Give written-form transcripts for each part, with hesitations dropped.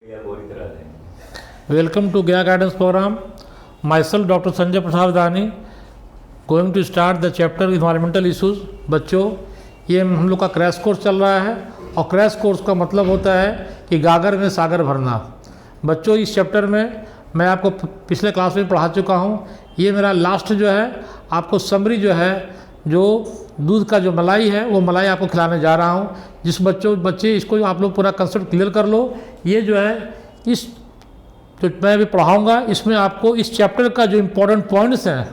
Welcome to Gaya Guidance Program. Myself, Dr. Sanjay Prasad Dani, going to start the chapter Environmental Issues. बच्चों, ये हम लोग का crash course चल रहा है और क्रैश कोर्स का मतलब होता है कि गागर में सागर भरना। बच्चों, इस चैप्टर में मैं आपको पिछले क्लास में पढ़ा चुका हूँ। ये मेरा लास्ट जो है आपको समरी जो है, जो दूध का जो मलाई है वो मलाई आपको खिलाने जा रहा हूँ। जिस बच्चे इसको आप लोग पूरा कंसेप्ट क्लियर कर लो। ये जो है इस जो मैं अभी पढ़ाऊँगा इसमें आपको इस चैप्टर का जो इम्पोर्टेंट पॉइंट्स हैं,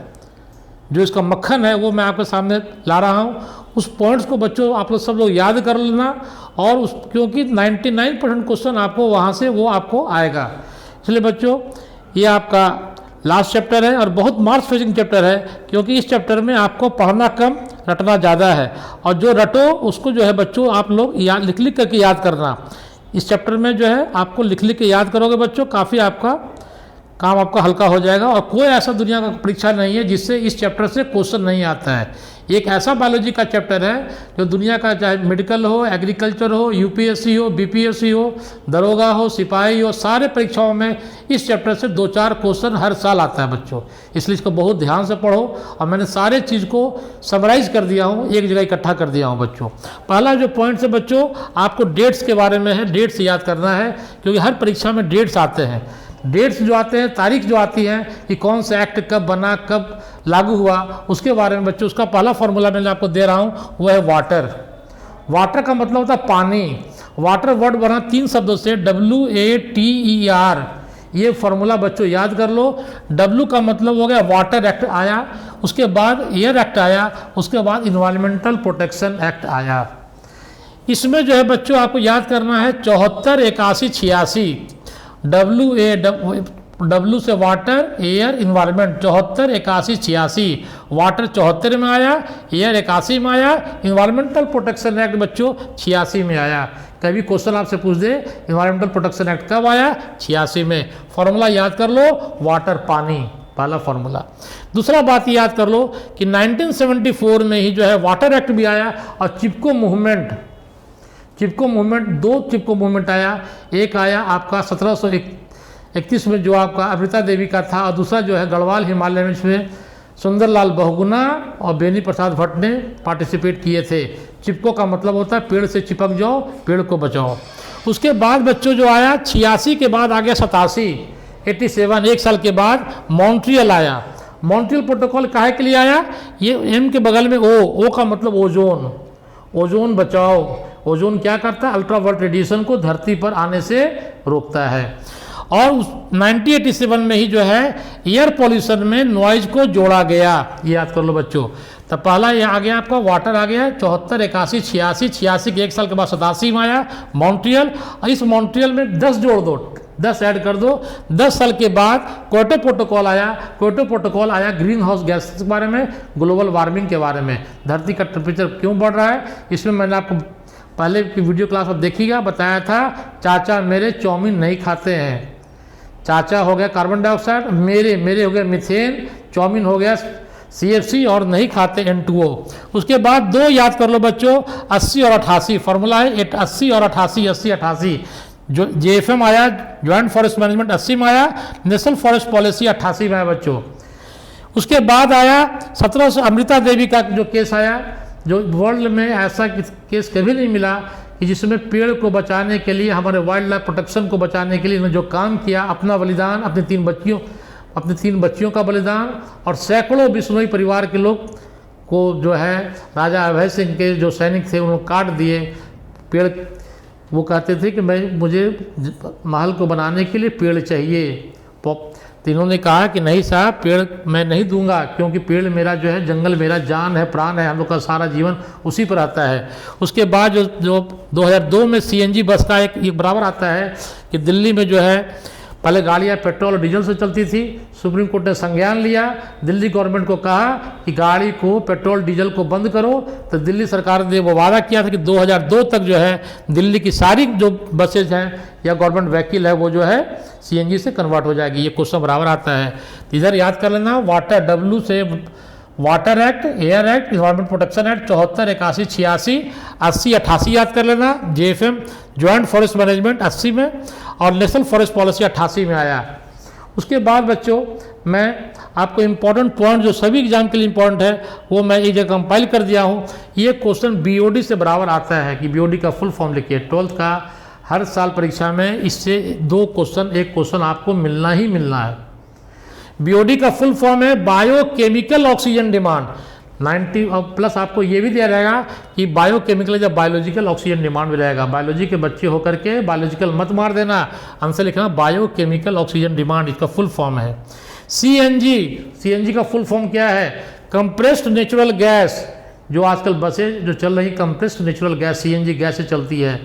जो इसका मक्खन है वो मैं आपके सामने ला रहा हूँ। उस पॉइंट्स को बच्चों आप लोग सब लोग याद कर लेना और उस क्योंकि 99% क्वेश्चन आपको वहाँ से वो आपको आएगा। इसलिए बच्चों ये आपका लास्ट चैप्टर है और बहुत मार्क्स फेजिंग चैप्टर है, क्योंकि इस चैप्टर में आपको पढ़ना कम रटना ज़्यादा है। और जो रटो उसको जो है बच्चों आप लोग याद लिख करके याद करना। इस चैप्टर में जो है आपको लिख के याद करोगे बच्चों, काफ़ी आपका काम आपका हल्का हो जाएगा। और कोई ऐसा दुनिया का परीक्षा नहीं है जिससे इस चैप्टर से क्वेश्चन नहीं आता है। एक ऐसा बायोलॉजी का चैप्टर है जो दुनिया का, चाहे मेडिकल हो, एग्रीकल्चर हो, यूपीएससी हो, बीपीएससी हो, दरोगा हो, सिपाही हो, सारे परीक्षाओं में इस चैप्टर से 2-4 क्वेश्चन हर साल आता है बच्चों। इसलिए इसको बहुत ध्यान से पढ़ो और मैंने सारे चीज़ को समराइज़ कर दिया हूँ, एक जगह इकट्ठा कर दिया हूँ बच्चों। पहला जो पॉइंट है बच्चों आपको डेट्स के बारे में है, डेट्स याद करना है, क्योंकि हर परीक्षा में डेट्स आते हैं। डेट्स जो आते हैं, तारीख जो आती है कि कौन सा एक्ट कब बना, कब लागू हुआ, उसके बारे में बच्चों उसका पहला फॉर्मूला मैंने आपको दे रहा हूँ, वो है वाटर। वाटर का मतलब होता है पानी। वाटर वर्ड बना 3 शब्दों से, WATER। ये फॉर्मूला बच्चों याद कर लो। W का मतलब हो गया वाटर एक्ट आया, उसके बाद एयर एक्ट आया, उसके बाद इन्वायरमेंटल प्रोटेक्शन एक्ट आया। इसमें जो है बच्चों आपको याद करना है 74, 81, 86। W से वाटर, एयर, इन्वायरमेंट 74, 81, 86। वाटर 74 में आया, एयर 81 में आया, इन्वायरमेंटल प्रोटेक्शन एक्ट बच्चों 86 में आया। कभी क्वेश्चन आपसे पूछ दे इन्वायरमेंटल प्रोटेक्शन एक्ट कब आया, 86 में। फॉर्मूला याद कर लो, वाटर पानी, पहला फॉर्मूला। दूसरा बात याद कर लो कि 1974 में ही जो है वाटर एक्ट भी आया और चिपको मूवमेंट, 2 चिपको मूवमेंट आया। एक आया आपका 1731 में जो आपका अमृता देवी का था, और दूसरा जो है गढ़वाल हिमालय में, इसमें सुंदरलाल बहुगुणा और बेनी प्रसाद भट्ट ने पार्टिसिपेट किए थे। चिपको का मतलब होता है पेड़ से चिपक जाओ, पेड़ को बचाओ। उसके बाद बच्चों जो आया 86 के बाद आ गया 87 एक साल के बाद मॉन्ट्रियल आया। मॉन्ट्रियल प्रोटोकॉल काहे के लिए आया? ये एम के बगल में ओ का मतलब ओजोन, ओजोन बचाओ। ओजोन क्या करता है? अल्ट्रावायलेट रेडिएशन को धरती पर आने से रोकता है। और 1987 में ही जो है एयर पॉल्यूशन में नॉइज को जोड़ा गया, ये याद कर लो बच्चों। तब पहला ये आ गया आपका वाटर आ गया 74, 81, 86 के एक साल के बाद 87 में आया मॉन्ट्रियल। और इस मॉन्ट्रियल में 10 जोड़ दो, 10 ऐड कर दो। 10 साल के बाद क्योटो प्रोटोकॉल आया। क्योटो प्रोटोकॉल आया ग्रीन हाउस गैस के बारे में, ग्लोबल वार्मिंग के बारे में, धरती का टेम्परेचर क्यों बढ़ रहा है। इसमें मैंने आपको पहले की वीडियो क्लास में देखिएगा, बताया था चाचा मेरे चाउमीन नहीं खाते हैं। चाचा हो गया कार्बन डाइऑक्साइड, मेरे हो गया मीथेन, चाउमीन हो गया CFC और नहीं खाते N2O। उसके बाद 2 याद कर लो बच्चों, 80 और 88 फॉर्मूला है 80 और 88, 80, 88। जो JFM आया, ज्वाइंट फॉरेस्ट मैनेजमेंट 80 में आया, नेशनल फॉरेस्ट पॉलिसी 88 में आया बच्चों। उसके बाद आया 1700 अमृता देवी का जो केस आया, जो वर्ल्ड में ऐसा केस कभी नहीं मिला कि जिसमें पेड़ को बचाने के लिए, हमारे वाइल्ड लाइफ प्रोटेक्शन को बचाने के लिए इन्होंने जो काम किया, अपना बलिदान, अपनी 3 बच्चियों का बलिदान, और सैकड़ों बिश्नोई परिवार के लोग को जो है राजा अभय सिंह के जो सैनिक थे उन्होंने काट दिए पेड़। वो कहते थे कि मुझे महल को बनाने के लिए पेड़ चाहिए। तो इन्होंने कहा कि नहीं साहब, पेड़ मैं नहीं दूंगा, क्योंकि पेड़ मेरा जो है, जंगल मेरा जान है, प्राण है, हम लोग का सारा जीवन उसी पर आता है। उसके बाद जो 2002 में CNG बस का एक बराबर आता है कि दिल्ली में जो है पहले गाड़ियाँ पेट्रोल और डीजल से चलती थी। सुप्रीम कोर्ट ने संज्ञान लिया, दिल्ली गवर्नमेंट को कहा कि गाड़ी को पेट्रोल डीजल को बंद करो। तो दिल्ली सरकार ने वो वादा किया था कि 2002 तक जो है दिल्ली की सारी जो बसेज हैं या गवर्नमेंट व्हीकल है वो जो है CNG से कन्वर्ट हो जाएगी। ये क्वेश्चन बराबर आता है, इधर याद कर लेना। वाटर W से water act, air act, environment protection act 74, 81, 86, 80, 88 याद कर लेना। JFM जॉइंट फॉरेस्ट मैनेजमेंट 80 में, और नेशनल फॉरेस्ट पॉलिसी 88 में आया। उसके बाद बच्चों मैं आपको इम्पोर्टेंट पॉइंट जो सभी एग्जाम के लिए इम्पोर्टेंट है वो मैं एक जगह कंपाइल कर दिया हूँ। ये क्वेश्चन BOD से बराबर आता है कि BOD का फुल फॉर्म लिखिए। 12th का हर साल परीक्षा में इससे 2 क्वेश्चन, एक क्वेश्चन आपको मिलना ही मिलना है। BOD का फुल फॉर्म है बायोकेमिकल ऑक्सीजन डिमांड। 90 और प्लस आपको ये भी दिया रहेगा कि बायोकेमिकल या बायोलॉजिकल ऑक्सीजन डिमांड भी रहेगा। बायोलॉजी के बच्चे होकर के बायोलॉजिकल मत मार देना, आंसर लिखना बायोकेमिकल ऑक्सीजन डिमांड, इसका फुल फॉर्म है। CNG का फुल फॉर्म क्या है? Compressed natural gas. जो आजकल बसें जो चल रही compressed natural gas CNG gas से चलती है।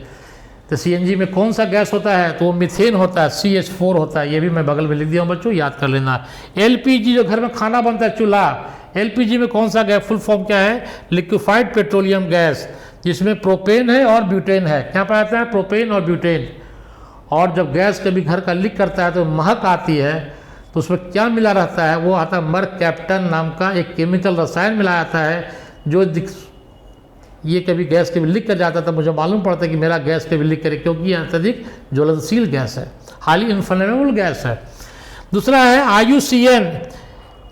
तो CNG में कौन सा गैस होता है? तो वो मीथेन होता है, CH4 होता है। ये भी मैं बगल में लिख दिया हूँ बच्चों, याद कर लेना। LPG जो घर में खाना बनता है चूल्हा, LPG में कौन सा गैस? फुल फॉर्म क्या है? लिक्विफाइड पेट्रोलियम गैस, जिसमें प्रोपेन है और ब्यूटेन है। क्या पाता है? प्रोपेन और ब्यूटेन। और जब गैस कभी घर का लीक करता है तो महक आती है, तो उसमें क्या मिला रहता है? वो आता है मर्क कैप्टन नाम का एक केमिकल रसायन मिला जाता है। जो ये कभी गैस कभी लीक कर जाता था, मुझे मालूम पड़ता है कि मेरा गैस कभी लीक करे, क्योंकि ये अत्यधिक ज्वलनशील गैस है, हाईली इन्फ्लेमेबल गैस है। दूसरा है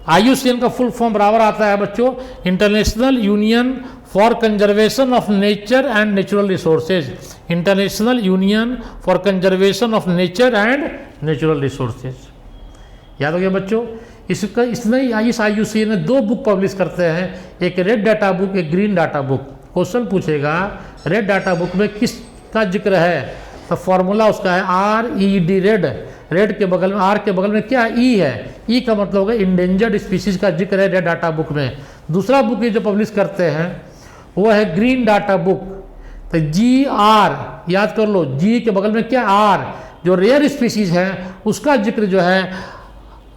IUCN का फुल फॉर्म बराबर आता है बच्चों international union for conservation of nature and natural resources. International union for conservation of nature and natural resources, याद हो गया बच्चों। इसका इसमें इस IUCN ने 2 बुक पब्लिश करते हैं, एक रेड डाटा बुक, एक ग्रीन डाटा बुक। क्वेश्चन पूछेगा रेड डाटा बुक में किसका जिक्र है? तो फॉर्मूला उसका है RED, रेड। रेड के बगल में, R के बगल में क्या E है? E का मतलब होगा इंडेंजर्ड स्पीसीज का जिक्र है रेड डाटा बुक में। दूसरा बुक ये जो पब्लिश करते हैं वो है ग्रीन डाटा बुक। तो GR याद कर लो, G के बगल में क्या? R, जो रेयर स्पीसीज है उसका जिक्र जो है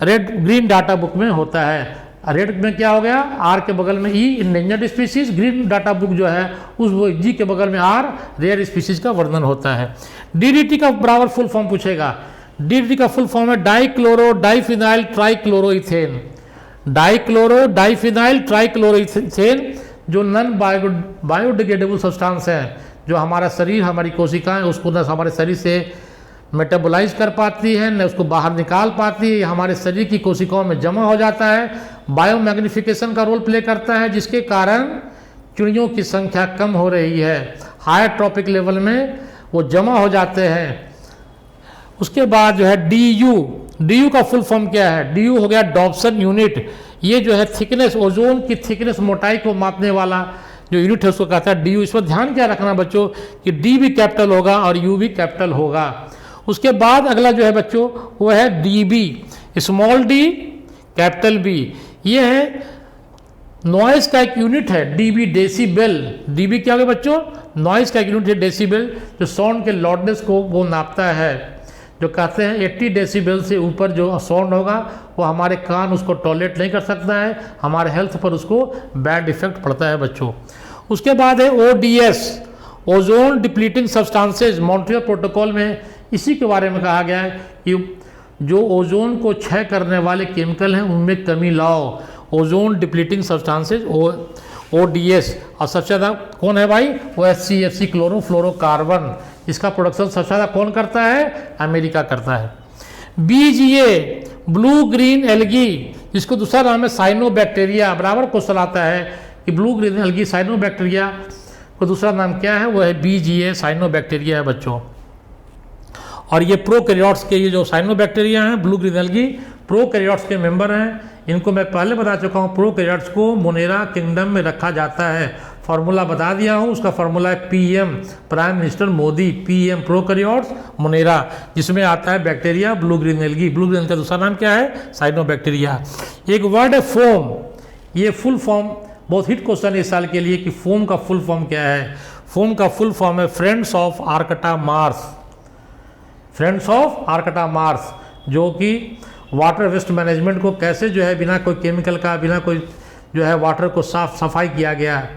ग्रीन डाटा बुक में होता है। रेड में क्या हो गया? R के बगल में E, endangered species. Green data book जो है उस G के बगल में R, रेयर स्पीसीज का वर्णन होता है। DDT का बराबर फुल फॉर्म पूछेगा। DDT का फुल फॉर्म है डाइक्लोरो डाइफिनाइल ट्राइक्लोरोइथेन। डाइक्लोरो डाइफिनाइल ट्राइक्लोरोइथेन जो नॉन बायोडिग्रेडेबल सब्सटेंस है, जो हमारा शरीर, हमारी कोशिकाएं उसको न हमारे शरीर से मेटाबोलाइज कर पाती है, न उसको बाहर निकाल पाती है, हमारे शरीर की कोशिकाओं में जमा हो जाता है, बायोमैग्निफिकेशन का रोल प्ले करता है, जिसके कारण चिड़ियों की संख्या कम हो रही है। हायर ट्रॉपिक लेवल में वो जमा हो जाते हैं। उसके बाद जो है DU का फुल फॉर्म क्या है? DU हो गया डॉप्सन यूनिट। ये जो है थिकनेस, ओजोन की थिकनेस, मोटाई को मापने वाला जो यूनिट है उसको कहता है DU। इस पर ध्यान क्या रखना बच्चों कि D भी कैपिटल होगा और U भी कैपिटल होगा। उसके बाद अगला जो है बच्चों वो है DB, small d capital B। ये है नॉइज का एक यूनिट है DB, डेसिबल। DB क्या होगा बच्चों? नॉइज का एक यूनिट है डेसिबल, जो साउंड के लाउडनेस को वो नापता है। जो कहते हैं 80 डेसिबल से ऊपर जो साउंड होगा वो हमारे कान उसको टॉलरेट नहीं कर सकता है, हमारे हेल्थ पर उसको बैड इफेक्ट पड़ता है बच्चों। उसके बाद है ODS, ozone depleting substances. Montreal protocol में इसी के बारे में कहा गया है कि जो ओजोन को क्षय करने वाले केमिकल हैं उनमें कमी लाओ। Ozone depleting substances ODS। और सबसे ज़्यादा कौन है भाई? वो HCFC, क्लोरोफ्लोरोकार्बन। इसका प्रोडक्शन सबसे ज़्यादा कौन करता है? अमेरिका करता है। BGA, ब्लू ग्रीन एल्गी, जिसको दूसरा नाम है साइनोबैक्टीरिया। बराबर क्वेश्चन आता है कि ब्लू ग्रीन एल्गी साइनोबैक्टीरिया को दूसरा नाम क्या है? वो है BGA, साइनोबैक्टीरिया है बच्चों। और ये प्रोकैरियोट्स के, ये जो साइनोबैक्टीरिया हैं, ब्लू ग्रीन एल्गी, प्रोकैरियोट्स के मेंबर हैं। इनको मैं पहले बता चुका हूँ, प्रोकैरियोट्स को मोनेरा किंगडम में रखा जाता है। फार्मूला बता दिया हूँ, उसका फार्मूला है PM, prime minister Modi. PM prokaryotes Monera, जिसमें आता है bacteria blue green algae. Blue green का दूसरा नाम क्या है? साइनोबैक्टीरिया। एक वर्ड है फोम। ये फुल फॉर्म बहुत हिट क्वेश्चन है इस साल के लिए कि फोम का फुल फॉर्म क्या है। फोम का फुल फॉर्म है friends of Arctic Mars. Friends of Arctic Mars, जो कि वाटर वेस्ट मैनेजमेंट को कैसे जो है बिना कोई केमिकल का, बिना कोई जो है वाटर को सफाई किया गया।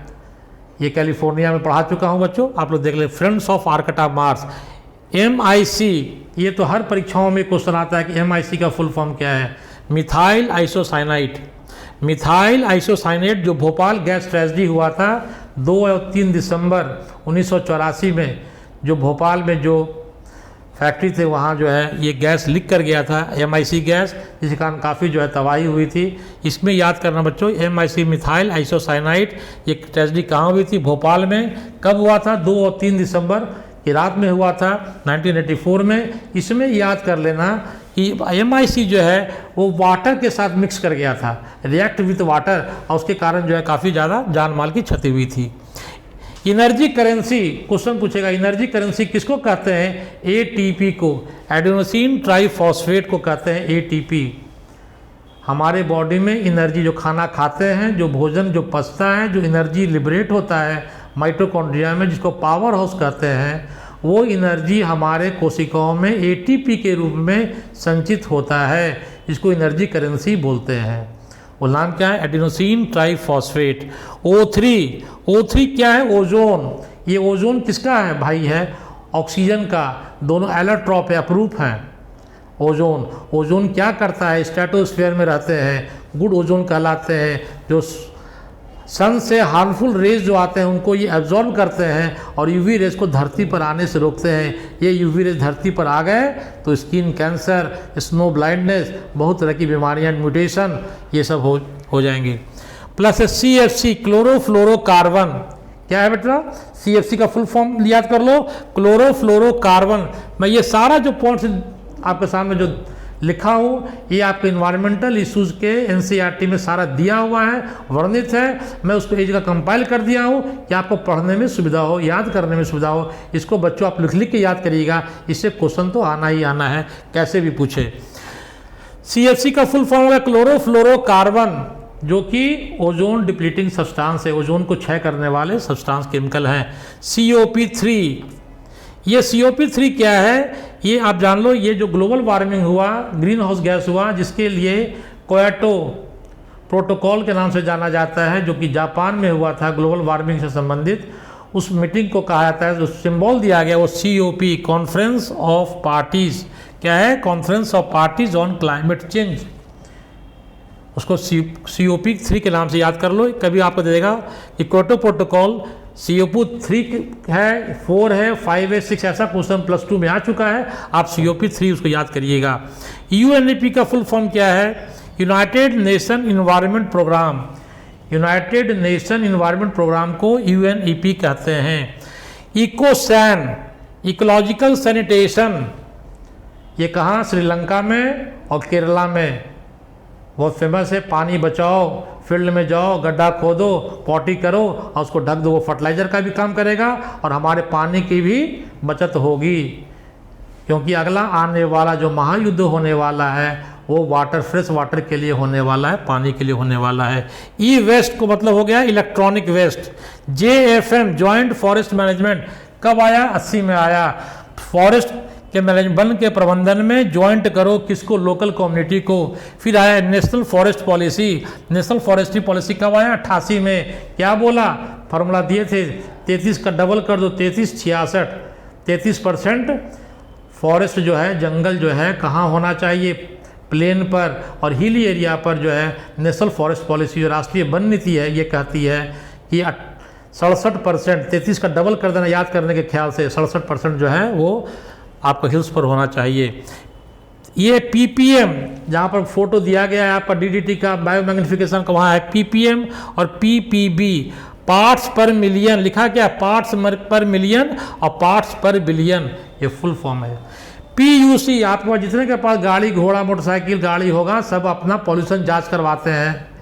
ये कैलिफोर्निया में पढ़ा चुका हूँ बच्चों, आप लोग देख ले। Friends of Arctic Mars, MIC। ये तो हर परीक्षाओं में क्वेश्चन आता है कि MIC का फुल फॉर्म क्या है? Methyl isocyanide. मिथाइल आइसोसाइनेट जो भोपाल गैस ट्रेजेडी हुआ था 2 और 3 दिसंबर 1984 में, जो भोपाल में जो फैक्ट्री थे वहाँ जो है ये गैस लीक कर गया था, MIC गैस, जिसके कारण काफ़ी जो है तबाही हुई थी। इसमें याद करना बच्चों, MIC मिथाइल आइसोसाइनाइड ये ट्रेजेडी कहाँ हुई थी? भोपाल में। कब हुआ था? 2 और 3 दिसंबर की रात में हुआ था 1984 में। इसमें याद कर लेना कि MIC जो है वो वाटर के साथ मिक्स कर गया था, रिएक्ट विथ वाटर, और उसके कारण जो है काफ़ी ज़्यादा जान माल की क्षति हुई थी। एनर्जी करेंसी, क्वेश्चन पूछेगा, एनर्जी करेंसी किसको कहते हैं? ATP को, एडेनोसिन ट्राइफॉस्फेट को कहते हैं ATP। हमारे बॉडी में एनर्जी, जो खाना खाते हैं, जो भोजन जो पचता है, जो एनर्जी लिबरेट होता है माइटोकॉन्ड्रिया में, जिसको पावर हाउस कहते हैं, वो एनर्जी हमारे कोशिकाओं में ATP के रूप में संचित होता है, जिसको एनर्जी करेंसी बोलते हैं। वो नाम क्या है? Adenosine triphosphate. O3 क्या है? ओजोन। ये ओजोन किसका है भाई? है ऑक्सीजन का। दोनों एलोट्रॉप है, अप्रूफ हैं। ओजोन क्या करता है? स्ट्रेटोस्फीयर में रहते हैं, गुड ओजोन कहलाते हैं, जो सन से हार्मफुल रेज जो आते हैं उनको ये एब्जॉर्ब करते हैं और यूवी रेज को धरती पर आने से रोकते हैं। ये यूवी रेज धरती पर आ गए तो स्किन कैंसर, स्नो ब्लाइंडनेस, बहुत तरह की बीमारियां, म्यूटेशन, ये सब हो जाएंगे। Plus CFC, chlorofluorocarbon. क्या है बेटा? CFC का फुल फॉर्म याद कर लो, क्लोरोफ्लोरोकार्बन। मैं ये सारा जो पॉइंट्स आपके सामने जो लिखा हूँ, ये आपके इन्वायरमेंटल इश्यूज़ के NCERT में सारा दिया हुआ है, वर्णित है। मैं उसको एक जगह कंपाइल कर दिया हूँ कि आपको पढ़ने में सुविधा हो, याद करने में सुविधा हो। इसको बच्चों आप लिख के याद करिएगा, इससे क्वेश्चन तो आना ही आना है, कैसे भी पूछे। CFC का फुल फॉर्म है क्लोरोफ्लोरोकार्बन, जो कि ओजोन डिप्लीटिंग सब्सटेंस है, ओजोन को क्षय करने वाले सब्सटेंस केमिकल हैं। COP3, ये COP3 क्या है? ये आप जान लो, ये जो ग्लोबल वार्मिंग हुआ, ग्रीन हाउस गैस हुआ, जिसके लिए क्योटो प्रोटोकॉल के नाम से जाना जाता है, जो कि जापान में हुआ था ग्लोबल वार्मिंग से संबंधित, उस मीटिंग को कहा जाता है, जो सिंबल दिया गया वो COP, कॉन्फ्रेंस ऑफ पार्टीज। क्या है? Conference of parties on climate change. उसको COP3 के नाम से याद कर लो। कभी आपको दे देगा कि क्योटो प्रोटोकॉल COP3 है, 4 है, 5 है, 6, ऐसा क्वेश्चन +2 में आ चुका है। आप COP3 उसको याद करिएगा। UNEP का फुल फॉर्म क्या है? United Nation environment programme. United Nation environment programme को UNEP कहते हैं। इकोसैन, इकोलॉजिकल सैनिटेशन, ये कहाँ? श्रीलंका में और केरला में बहुत फेमस है। पानी बचाओ, फील्ड में जाओ, गड्ढा खोदो, पॉटी करो और उसको ढक दो। वो फर्टिलाइज़र का भी काम करेगा और हमारे पानी की भी बचत होगी, क्योंकि अगला आने वाला जो महायुद्ध होने वाला है वो वाटर, फ्रेश वाटर के लिए होने वाला है, पानी के लिए होने वाला है। E-वेस्ट को मतलब हो गया electronic waste. JFM, joint forest management, कब आया? 80 में आया। फॉरेस्ट के मैनेजमेंट, वन के प्रबंधन में ज्वाइंट करो, किसको? लोकल कम्युनिटी को। फिर आया national forest policy. National forestry policy कब आया? 88 में। क्या बोला? फार्मूला दिए थे, 33 का डबल कर दो, 33, 66, 33% फॉरेस्ट जो है, जंगल जो है कहाँ होना चाहिए? प्लेन पर और हिली एरिया पर जो है। नेशनल फॉरेस्ट पॉलिसी जो राष्ट्रीय वन नीति है ये कहती है कि 67%, 33 का डबल कर देना याद करने के ख्याल से, 67% जो है वो आपका हिल्स पर होना चाहिए। ये PPM, जहाँ पर फोटो दिया गया है आपका DDT का, बायो मैग्निफिकेशन का, वहाँ है PPM और PPB, पार्ट्स पर मिलियन लिखा गया, पार्ट्स पर मिलियन और पार्ट्स पर बिलियन, ये फुल फॉर्म है। PUC, आपके पास जितने के पास गाड़ी घोड़ा मोटरसाइकिल गाड़ी होगा, सब अपना पॉल्यूशन जांच करवाते हैं।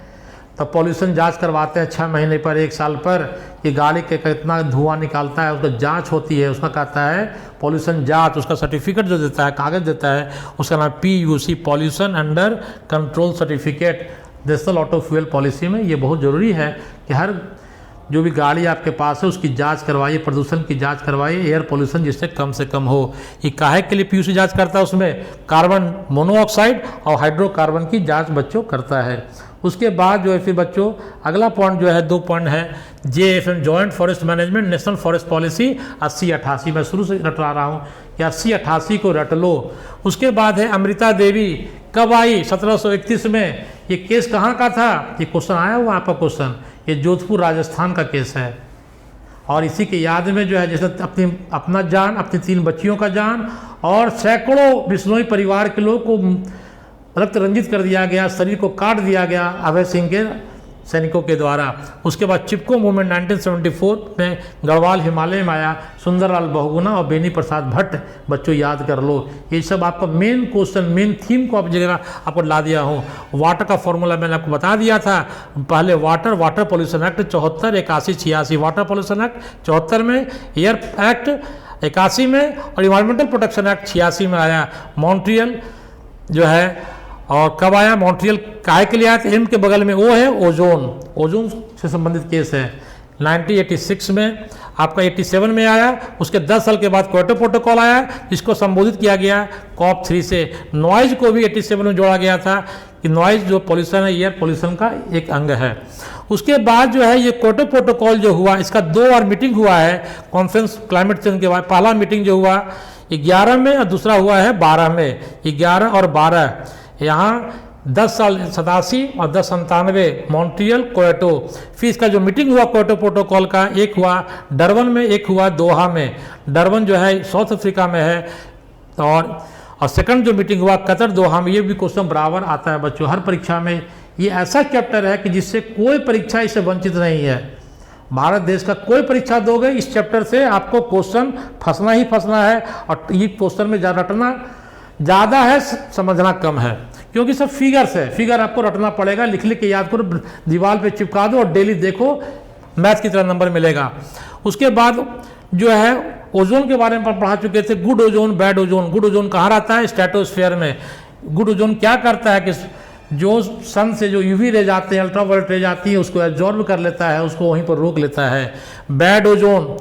तब पॉल्यूशन जांच करवाते हैं 6 महीने पर, 1 साल पर, कि गाड़ी के कितना धुआं निकालता है, उसका जांच होती है। उसका कहता है पॉल्यूशन जांच, उसका सर्टिफिकेट जो देता है, कागज़ देता है, उसका नाम PUC, pollution under control certificate. National auto fuel policy में ये बहुत ज़रूरी है कि हर जो भी गाड़ी आपके पास है उसकी जांच करवाइए, प्रदूषण की जांच करवाइए, एयर पोल्यूशन जिससे कम से कम हो। ये काहे के लिए PUC जांच करता है? उसमें कार्बन मोनोऑक्साइड और हाइड्रोकार्बन की जांच बच्चों करता है। उसके बाद जो है फिर बच्चों अगला पॉइंट जो है, 2 पॉइंट है, JFM, joint forest management, national forest policy 80-88। मैं शुरू से रटवा रहा हूँ कि 80-88 को रट लो। उसके बाद है अमृता देवी, कब आई? 1731 में। ये केस कहाँ का था, ये क्वेश्चन आया हुआ आपका क्वेश्चन, ये जोधपुर राजस्थान का केस है। और इसी के याद में जो है जैसे अपना जान, अपनी 3 बच्चियों का जान और सैकड़ों बिश्नोई परिवार के लोगों को रक्त रंजित कर दिया गया, शरीर को काट दिया गया अभय सिंह के सैनिकों के द्वारा। उसके बाद चिपको मूवमेंट 1974 में गढ़वाल हिमालय में आया, सुंदरलाल बहुगुणा और बेनी प्रसाद भट्ट, बच्चों याद कर लो। ये सब आपका मेन क्वेश्चन, मेन थीम को आप जगह आपको ला दिया हूँ। वाटर का फॉर्मूला मैंने आपको बता दिया था पहले, water pollution act 74, 81, 86, water pollution act 74 में, एयर एक्ट 81 में और इन्वायरमेंटल प्रोटेक्शन एक्ट 86 में आया। मॉन्ट्रियल जो है और कब आया, मॉन्ट्रियल काहे के लिए आया, एम के बगल में वो है ओजोन से संबंधित केस है। 1986 में आपका 87 में आया, उसके 10 साल के बाद क्योटो प्रोटोकॉल आया जिसको संबोधित किया गया कॉप 3 से। नॉइज को भी 87 में जोड़ा गया था कि नॉइज जो पॉल्यूशन है एयर पॉल्यूशन का एक अंग है। उसके बाद जो है ये क्योटो प्रोटोकॉल जो हुआ, इसका 2 बार मीटिंग हुआ है कॉन्फ्रेंस क्लाइमेट चेंज के बाद। पहला मीटिंग जो हुआ 11 में और दूसरा हुआ है 12 में, 11 और 12। यहाँ 10 साल 87 और 10 97 मॉन्ट्रियल क्योटो। फिर इसका जो मीटिंग हुआ क्योटो प्रोटोकॉल का, एक हुआ डरबन में, एक हुआ दोहा में। डरबन जो है साउथ अफ्रीका में है और सेकंड जो मीटिंग हुआ कतर दोहा में। ये भी क्वेश्चन बराबर आता है बच्चों हर परीक्षा में। ये ऐसा चैप्टर है कि जिससे कोई परीक्षा इससे वंचित नहीं है। भारत देश का कोई परीक्षा दोगे इस चैप्टर से आपको क्वेश्चन फंसना ही फंसना है। और ये क्वेश्चन में रटना ज़्यादा है, समझना कम है, क्योंकि सब फिगर्स है। फिगर आपको रटना पड़ेगा, लिख लिख के याद करो, दीवार पे चिपका दो और डेली देखो, मैथ की तरह नंबर मिलेगा। उसके बाद जो है ओजोन के बारे में पढ़ा चुके थे, good ozone bad ozone. Good ozone कहाँ रहता है, स्ट्रेटोस्फीयर में। गुड ओजोन क्या करता है कि जो सन से जो यूवी रे जाते हैं, अल्ट्रावायलेट रे जाती है, उसको एब्जॉर्ब कर लेता है, उसको वहीं पर रोक लेता है। बैड ओजोन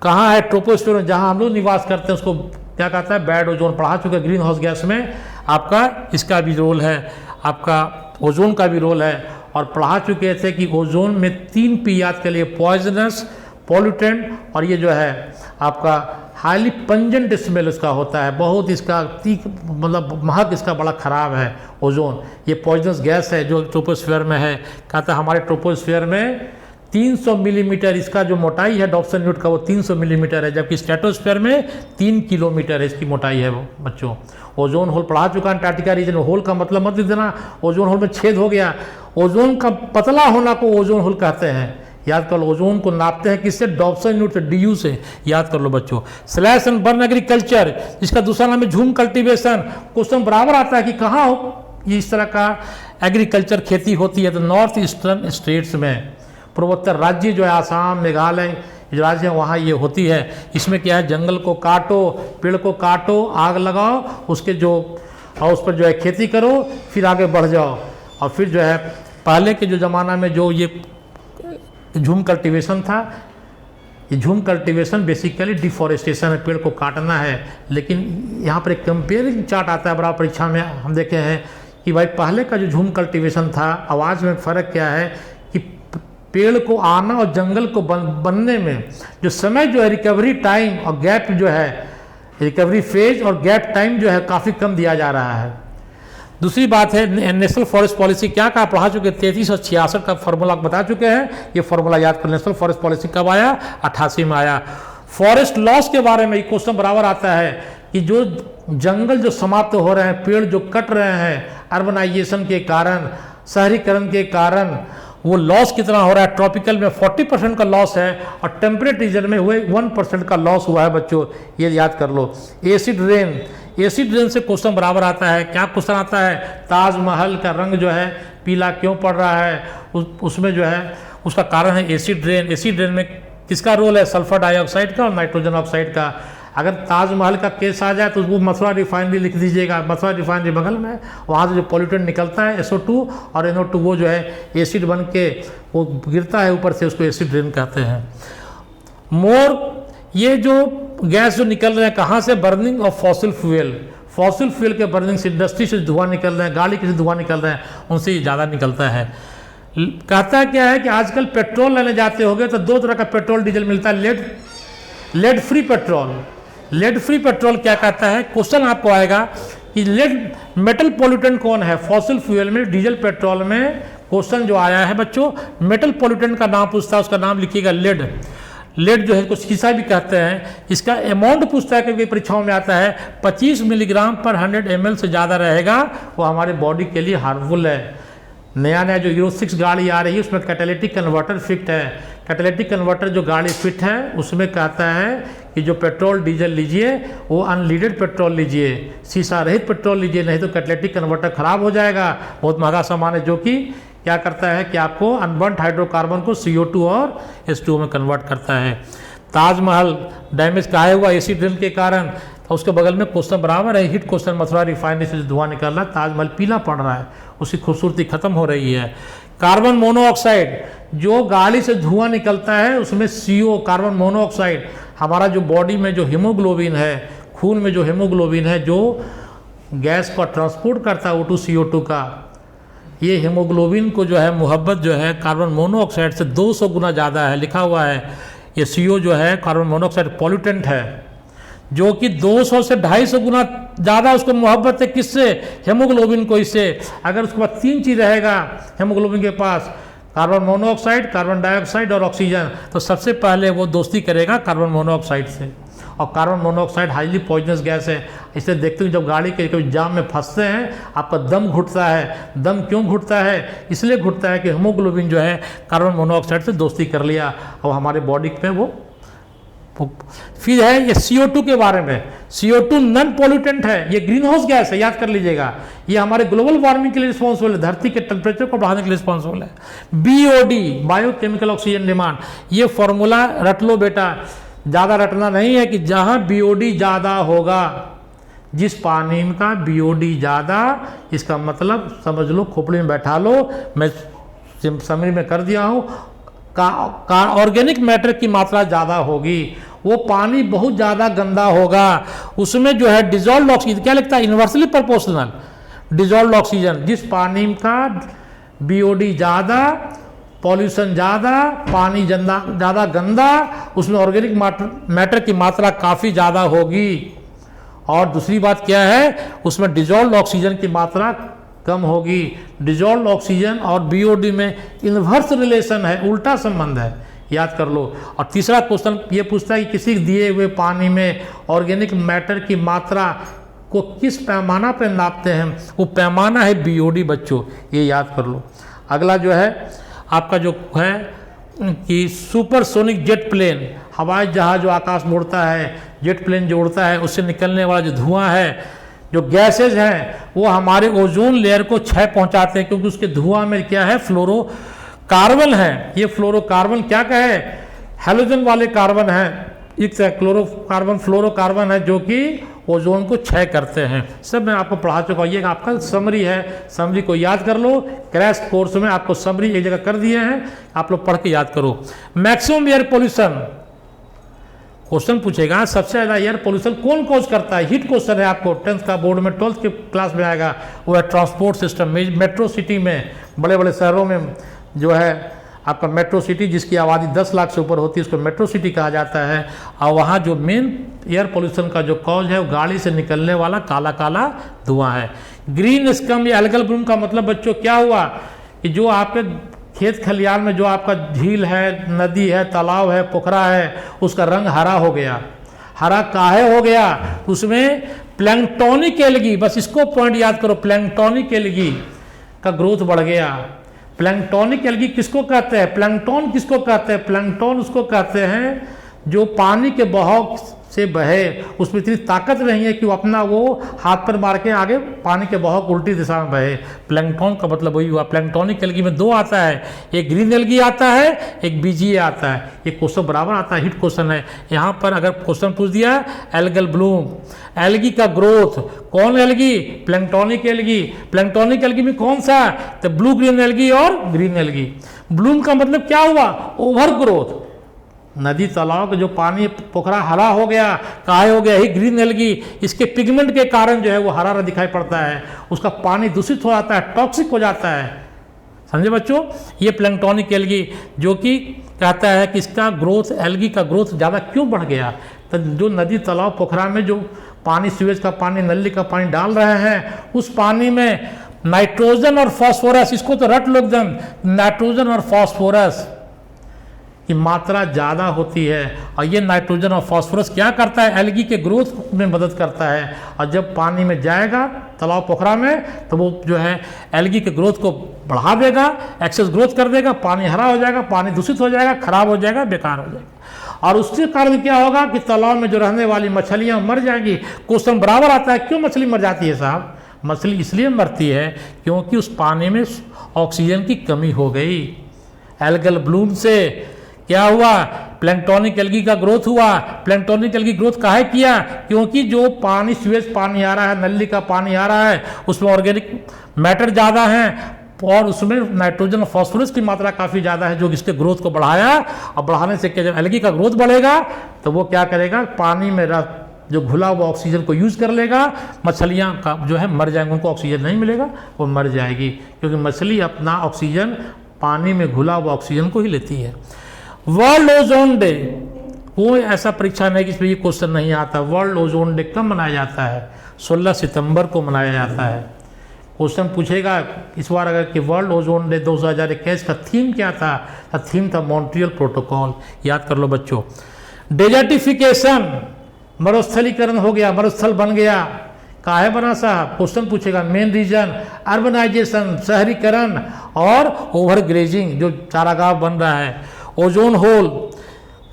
कहाँ है, ट्रोपोस्फीयर में, जहाँ हम लोग निवास करते हैं, उसको क्या कहता है, बैड ओजोन। पढ़ा चुके ग्रीन हाउस गैस में आपका इसका भी रोल है, आपका ओजोन का भी रोल है। और पढ़ा चुके थे कि ओजोन में 3 P याद के लिए, पॉइजनस, पॉल्यूटेंट और ये जो है आपका हाईली पंजेंट स्मेल इसका होता है, बहुत इसका तीख मतलब महक इसका बड़ा ख़राब है ओजोन। ये पॉइजनस गैस है जो ट्रोपोस्फीयर में है। कहता है हमारे ट्रोपोस्फीयर में 300 मिलीमीटर इसका जो मोटाई है डॉप्सन यूनिट का, वो 300 मिलीमीटर है, जबकि स्ट्रेटोस्फीयर में 3 किलोमीटर है इसकी मोटाई है। वो बच्चों ओजोन होल पढ़ा चुका, अंटार्कटिका रीजन। होल का मतलब मत देना ओजोन होल में छेद हो गया। ओजोन का पतला होना को ओजोन होल कहते हैं, याद कर लो। ओजोन को नापते हैं किससे, डॉप्सन यूनिट से, DU से, याद कर लो बच्चों। स्लैश एंड बर्न एग्रीकल्चर, जिसका दूसरा नाम है झूम कल्टीवेशन। क्वेश्चन बराबर आता है कि कहाँ हो इस तरह का एग्रीकल्चर खेती होती है, तो नॉर्थ ईस्टर्न स्टेट्स में, पूर्वोत्तर राज्य जो है आसाम, मेघालय जो राज्य है वहाँ ये होती है। इसमें क्या है, जंगल को काटो, पेड़ को काटो, आग लगाओ, उसके जो और उस पर जो है खेती करो, फिर आगे बढ़ जाओ। और फिर जो है पहले के जो ज़माना में जो ये झूम कल्टीवेशन था, ये झूम कल्टीवेशन बेसिकली डिफॉरेस्टेशन है, पेड़ को काटना है। लेकिन यहाँ पर एक कंपेयरिंग चार्ट आता है बड़ा परीक्षा में, हम देखे हैं कि भाई पहले का जो झूम कल्टीवेशन था, आवाज़ में फ़र्क क्या है कि पेड़ को आना और जंगल को बनने में जो समय जो है, रिकवरी टाइम और गैप जो है, रिकवरी फेज और गैप टाइम जो है काफ़ी कम दिया जा रहा है। दूसरी बात है नेशनल फॉरेस्ट पॉलिसी, क्या कहा पढ़ा चुके, 33 और 66 का फॉर्मूला बता चुके हैं। ये फॉर्मूला याद कर। नेशनल फॉरेस्ट पॉलिसी कब आया, 88 में आया। फॉरेस्ट लॉस के बारे में क्वेश्चन बराबर आता है कि जो जंगल जो समाप्त हो रहे हैं, पेड़ जो कट रहे हैं अर्बनाइजेशन के कारण, शहरीकरण के कारण, वो लॉस कितना हो रहा है। ट्रॉपिकल में 40% का लॉस है और टेम्परेट रीजन में हुए 1% का लॉस हुआ है बच्चों, ये याद कर लो। एसिड रेन, एसिड रेन से क्वेश्चन बराबर आता है। क्या क्वेश्चन आता है, ताजमहल का रंग जो है पीला क्यों पड़ रहा है, उसमें जो है उसका कारण है एसिड रेन। एसिड रेन में किसका रोल है, सल्फर डाइऑक्साइड का और नाइट्रोजन ऑक्साइड का। अगर ताजमहल का केस आ जाए तो वो मथुरा रिफाइनरी लिख दीजिएगा, मथुरा रिफाइनरी बगल में, वहाँ से जो पॉल्यूटेंट निकलता है SO2 और NO2 वो जो है एसिड बन के वो गिरता है ऊपर से, उसको एसिड रेन कहते हैं। मोर, ये जो गैस जो निकल रहे हैं कहाँ से, burning of fossil fuel, fossil fuel के बर्निंग से, इंडस्ट्री से धुआं निकल रहे हैं, गाड़ी के से धुआं निकल रहे हैं, उनसे ये ज़्यादा निकलता है। कहता क्या है कि आजकल पेट्रोल लेने जाते होंगे तो 2 तरह का पेट्रोल डीजल मिलता है, lead free petrol. Lead free petrol क्या कहता है, क्वेश्चन आपको आएगा कि लेड मेटल पॉल्यूटेंट कौन है? फॉसिल फ्यूल में, डीजल पेट्रोल में क्वेश्चन जो आया है बच्चों, मेटल पॉल्यूटेंट का नाम पूछता है, उसका नाम लिखिएगा लेड। लेड जो है इसको शीशा भी कहते हैं। इसका अमाउंट पूछता है क्योंकि परीक्षाओं में आता है 25 मिलीग्राम पर 100 ml से ज़्यादा रहेगा वो हमारे बॉडी के लिए हार्मफुल है। नया नया जो यूरो 6 गाड़ी आ रही है उसमें कैटालिटिक कन्वर्टर फिट है। कैटालिटिक कन्वर्टर जो गाड़ी फिट है उसमें कहता है कि जो पेट्रोल डीजल लीजिए वो अनलीडेड पेट्रोल लीजिए, शीशा रहित पेट्रोल लीजिए, नहीं तो कैटालिटिक कन्वर्टर खराब हो जाएगा। बहुत महंगा सामान है जो कि क्या करता है कि आपको अनबर्न्ड हाइड्रोकार्बन को CO2 और H2O में कन्वर्ट करता है। ताजमहल डैमेज काहे हुआ? एसिड रेन के कारण। तो उसके बगल में क्वेश्चन बराबर है, हिट क्वेश्चन, मथुरा रिफाइनरी से धुआं निकल रहा है, ताजमहल पीला पड़ रहा है, उसकी खूबसूरती खत्म हो रही है। कार्बन मोनोऑक्साइड, जो गाड़ी से धुआं निकलता है उसमें CO कार्बन मोनोऑक्साइड हमारा जो बॉडी में जो हीमोग्लोबिन है, खून में जो हीमोग्लोबिन है जो गैस को ट्रांसपोर्ट करता है O2 CO2 का, ये हीमोग्लोबिन को जो है मोहब्बत जो है कार्बन मोनोऑक्साइड से 200 गुना ज़्यादा है। लिखा हुआ है ये CO जो है कार्बन मोनोऑक्साइड पॉल्यूटेंट है जो कि 200 से 250 गुना ज़्यादा उसको मोहब्बत है किससे? हीमोग्लोबिन को। इससे अगर उसके पास 3 चीज़ रहेगा हीमोग्लोबिन के पास, कार्बन मोनोऑक्साइड, कार्बन डाइऑक्साइड और ऑक्सीजन, तो सबसे पहले वो दोस्ती करेगा कार्बन मोनोऑक्साइड से। और carbon monoxide highly poisonous gas है। इसलिए देखते हो जब गाड़ी के कभी जाम में फंसते हैं आपका दम घुटता है। दम क्यों घुटता है? इसलिए घुटता है कि हीमोग्लोबिन जो है कार्बन मोनोऑक्साइड से दोस्ती कर लिया और हमारे बॉडी में वो। फिर है ये CO2 के बारे में। CO2 नॉन पॉल्यूटेंट है, ये ग्रीन हाउस गैस है, याद कर लीजिएगा। ये हमारे ग्लोबल वार्मिंग के लिए रिस्पॉन्सिबल है, धरती के टेम्परेचर को बढ़ाने के लिए रिस्पॉन्सिबल है। BOD बायोकेमिकल ऑक्सीजन डिमांड, ये फॉर्मूला रट लो बेटा, ज़्यादा रटना नहीं है कि जहाँ BOD ज़्यादा होगा, जिस पानी का BOD ज़्यादा, इसका मतलब समझ लो, खोपड़ी में बैठा लो, मैं समरी में कर दिया हूँ, का ऑर्गेनिक मैटर की मात्रा ज़्यादा होगी, वो पानी बहुत ज़्यादा गंदा होगा, उसमें जो है डिजॉल्व ऑक्सीजन, क्या लिखता है? Inversely proportional dissolve oxygen. जिस पानी का BOD ज़्यादा, पॉल्यूशन ज़्यादा, पानी ज़्यादा गंदा, उसमें ऑर्गेनिक मैटर की मात्रा काफ़ी ज़्यादा होगी। और दूसरी बात क्या है? उसमें डिजॉल्व ऑक्सीजन की मात्रा कम होगी। डिजॉल्व ऑक्सीजन और BOD में इन्वर्स रिलेशन है, उल्टा संबंध है, याद कर लो। और तीसरा क्वेश्चन ये पूछता है कि किसी दिए हुए पानी में ऑर्गेनिक मैटर की मात्रा को किस पैमाना पर नापते हैं? वो पैमाना है BOD बच्चों, ये याद कर लो। अगला जो है आपका जो है कि सुपरसोनिक जेट प्लेन, हवाई जहाज जो आकाश में उड़ता है, जेट प्लेन जो उड़ता है, उससे निकलने वाला जो धुआं है, जो गैसेज हैं, वो हमारे ओजोन लेयर को क्षय पहुंचाते हैं क्योंकि उसके धुआं में क्या है? फ्लोरोकार्बन है। ये फ्लोरोकार्बन क्या कहे? हैलोजन वाले कार्बन है। एक क्लोरोकार्बन फ्लोरोकार्बन है जो कि ओजोन को क्षय करते हैं। सब मैं आपको पढ़ा चुका हूँ, ये आपका समरी है, समरी को याद कर लो। क्रैश कोर्स में आपको समरी एक जगह कर दिए हैं, आप लोग पढ़ के याद करो। मैक्सिमम एयर पोल्यूशन क्वेश्चन पूछेगा, सबसे ज़्यादा एयर पोल्यूशन कौन कॉज करता है? हिट क्वेश्चन है, आपको 10th का बोर्ड में 12th के क्लास में आएगा। वो है ट्रांसपोर्ट सिस्टम। मेट्रो सिटी में, बड़े बड़े शहरों में जो है आपका मेट्रो सिटी, जिसकी आबादी 10 लाख से ऊपर होती है, उसको मेट्रो सिटी कहा जाता है। और वहाँ जो मेन एयर पोल्यूशन का जो कॉज है वो गाड़ी से निकलने वाला काला काला धुआं है। ग्रीन स्कम या एल्गल ब्लूम का मतलब बच्चों क्या हुआ कि जो आपके खेत खलियान में जो आपका झील है, नदी है, तालाब है, पोखरा है, उसका रंग हरा हो गया। हरा काहे हो गया? उसमें प्लैंक्टोनिक एल्गी, बस इसको पॉइंट याद करो, प्लैंक्टोनिक एल्गी का ग्रोथ बढ़ गया। प्लैंक्टोनिक एल्गी किसको कहते हैं? प्लैंक्टन किसको कहते हैं? प्लैंक्टन उसको कहते हैं जो पानी के बहाव से बहे, उसमें इतनी ताकत नहीं है कि वो अपना वो हाथ पर मार के आगे पानी के बहाव को उल्टी दिशा में बहे। प्लैंक्टन का मतलब वही हुआ। प्लैंक्टोनिक एल्गी में 2 आता है, एक ग्रीन एल्गी आता है, एक BGA आता है। ये क्वेश्चन बराबर आता है, हिट क्वेश्चन है। यहाँ पर अगर क्वेश्चन पूछ दिया एल्गल ब्लूम, एल्गी का ग्रोथ, कौन algae? Planktonic algae. Planktonic algae में कौन सा? तो ब्लू ग्रीन एल्गी और ग्रीन एल्गी। ब्लूम का मतलब क्या हुआ? Over growth. नदी तालाब का जो पानी पोखरा हरा हो गया, काहे हो गया? ही ग्रीन एल्गी। इसके पिगमेंट के कारण जो है वो हरा दिखाई पड़ता है, उसका पानी दूषित हो जाता है, टॉक्सिक हो जाता है। समझे बच्चों? ये प्लैंक्टोनिक एल्गी जो कि कहता है कि इसका ग्रोथ, एल्गी का ग्रोथ ज़्यादा क्यों बढ़ गया? तो जो नदी तालाब पोखरा में जो पानी, सीवेज का पानी, नली का पानी डाल रहे हैं, उस पानी में नाइट्रोजन और फास्फोरस, इसको तो रट लो एकदम, नाइट्रोजन और फास्फोरस की मात्रा ज़्यादा होती है। और ये नाइट्रोजन और फास्फोरस क्या करता है, एल्गी के ग्रोथ में मदद करता है। और जब पानी में जाएगा तालाब पोखरा में, तो वो जो है एल्गी के ग्रोथ को बढ़ा देगा, एक्सेस ग्रोथ कर देगा, पानी हरा हो जाएगा, पानी दूषित हो जाएगा, खराब हो जाएगा, बेकार हो जाएगा। और उसके कारण क्या होगा कि तालाब में जो रहने वाली मछलियाँ मर जाएंगी। क्वेश्चन बराबर आता है, क्यों मछली मर जाती है साहब? मछली इसलिए मरती है क्योंकि उस पानी में ऑक्सीजन की कमी हो गई। एल्गल ब्लूम से क्या हुआ, प्लैंक्टोनिक एल्गी का ग्रोथ हुआ। प्लैंक्टोनिक एल्गी ग्रोथ काहे किया? क्योंकि जो पानी, सीवेज पानी आ रहा है, नली का पानी आ रहा है, उसमें ऑर्गेनिक मैटर ज़्यादा है और उसमें नाइट्रोजन और फास्फोरस की मात्रा काफ़ी ज़्यादा है, जो इसके ग्रोथ को बढ़ाया। और बढ़ाने से क्या, जब एल्गी का ग्रोथ बढ़ेगा तो वो क्या करेगा, पानी में जो घुला हुआ ऑक्सीजन को यूज़ कर लेगा। मछलियाँ का जो है मर जाएंगी, उनको ऑक्सीजन नहीं मिलेगा, वो मर जाएगी, क्योंकि मछली अपना ऑक्सीजन पानी में घुला हुआ ऑक्सीजन को ही लेती है। वर्ल्ड ओजोन डे, कोई ऐसा परीक्षा नहीं कि इसमें ये क्वेश्चन नहीं आता। वर्ल्ड ओजोन डे कब मनाया जाता है? 16 सितंबर को मनाया जाता है। क्वेश्चन पूछेगा इस बार अगर कि वर्ल्ड ओजोन डे 2021 का थीम क्या था? थीम था मॉन्ट्रियल प्रोटोकॉल। याद कर लो बच्चों। डेजर्टिफिकेशन, मरुस्थलीकरण हो गया, मरुस्थल बन गया, काहे बना साहब? क्वेश्चन पूछेगा। मेन रीजन अर्बनाइजेशन, शहरीकरण और ओवर ग्रेजिंग, जो चारागाह बन रहा है। ओजोन होल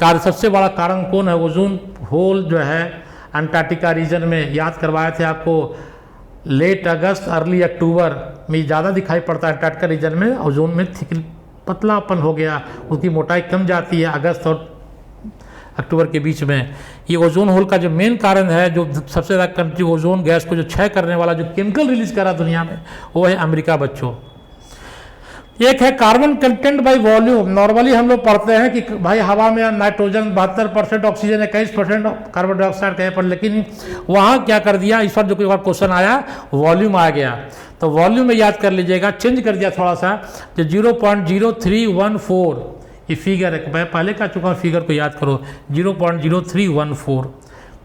का सबसे बड़ा कारण कौन है? ओजोन होल जो है अंटार्कटिका रीजन में, याद करवाए थे आपको, लेट अगस्त अर्ली अक्टूबर में ज़्यादा दिखाई पड़ता है अंटार्कटिका रीजन में। ओजोन में थिक पतलापन हो गया, उसकी मोटाई कम जाती है अगस्त और अक्टूबर के बीच में। ये ओजोन होल का जो मेन कारण है, जो सबसे ज़्यादा कंट्री ओजोन गैस को जो क्षय करने वाला जो केमिकल रिलीज कर रहा दुनिया में, वो है अमेरिका बच्चों। एक है carbon content by volume. Normally हम लोग पढ़ते हैं कि भाई हवा में नाइट्रोजन 72%, ऑक्सीजन 21%, कार्बन डाइऑक्साइड कहीं पर, लेकिन वहाँ क्या कर दिया, इस पर जो कोई बार क्वेश्चन आया वॉल्यूम आ गया, तो वॉल्यूम में याद कर लीजिएगा, चेंज कर दिया थोड़ा सा, जो 0.0314 ये फिगर है। मैं पहले कह चुका हूँ, फिगर को याद करो, 0.0314।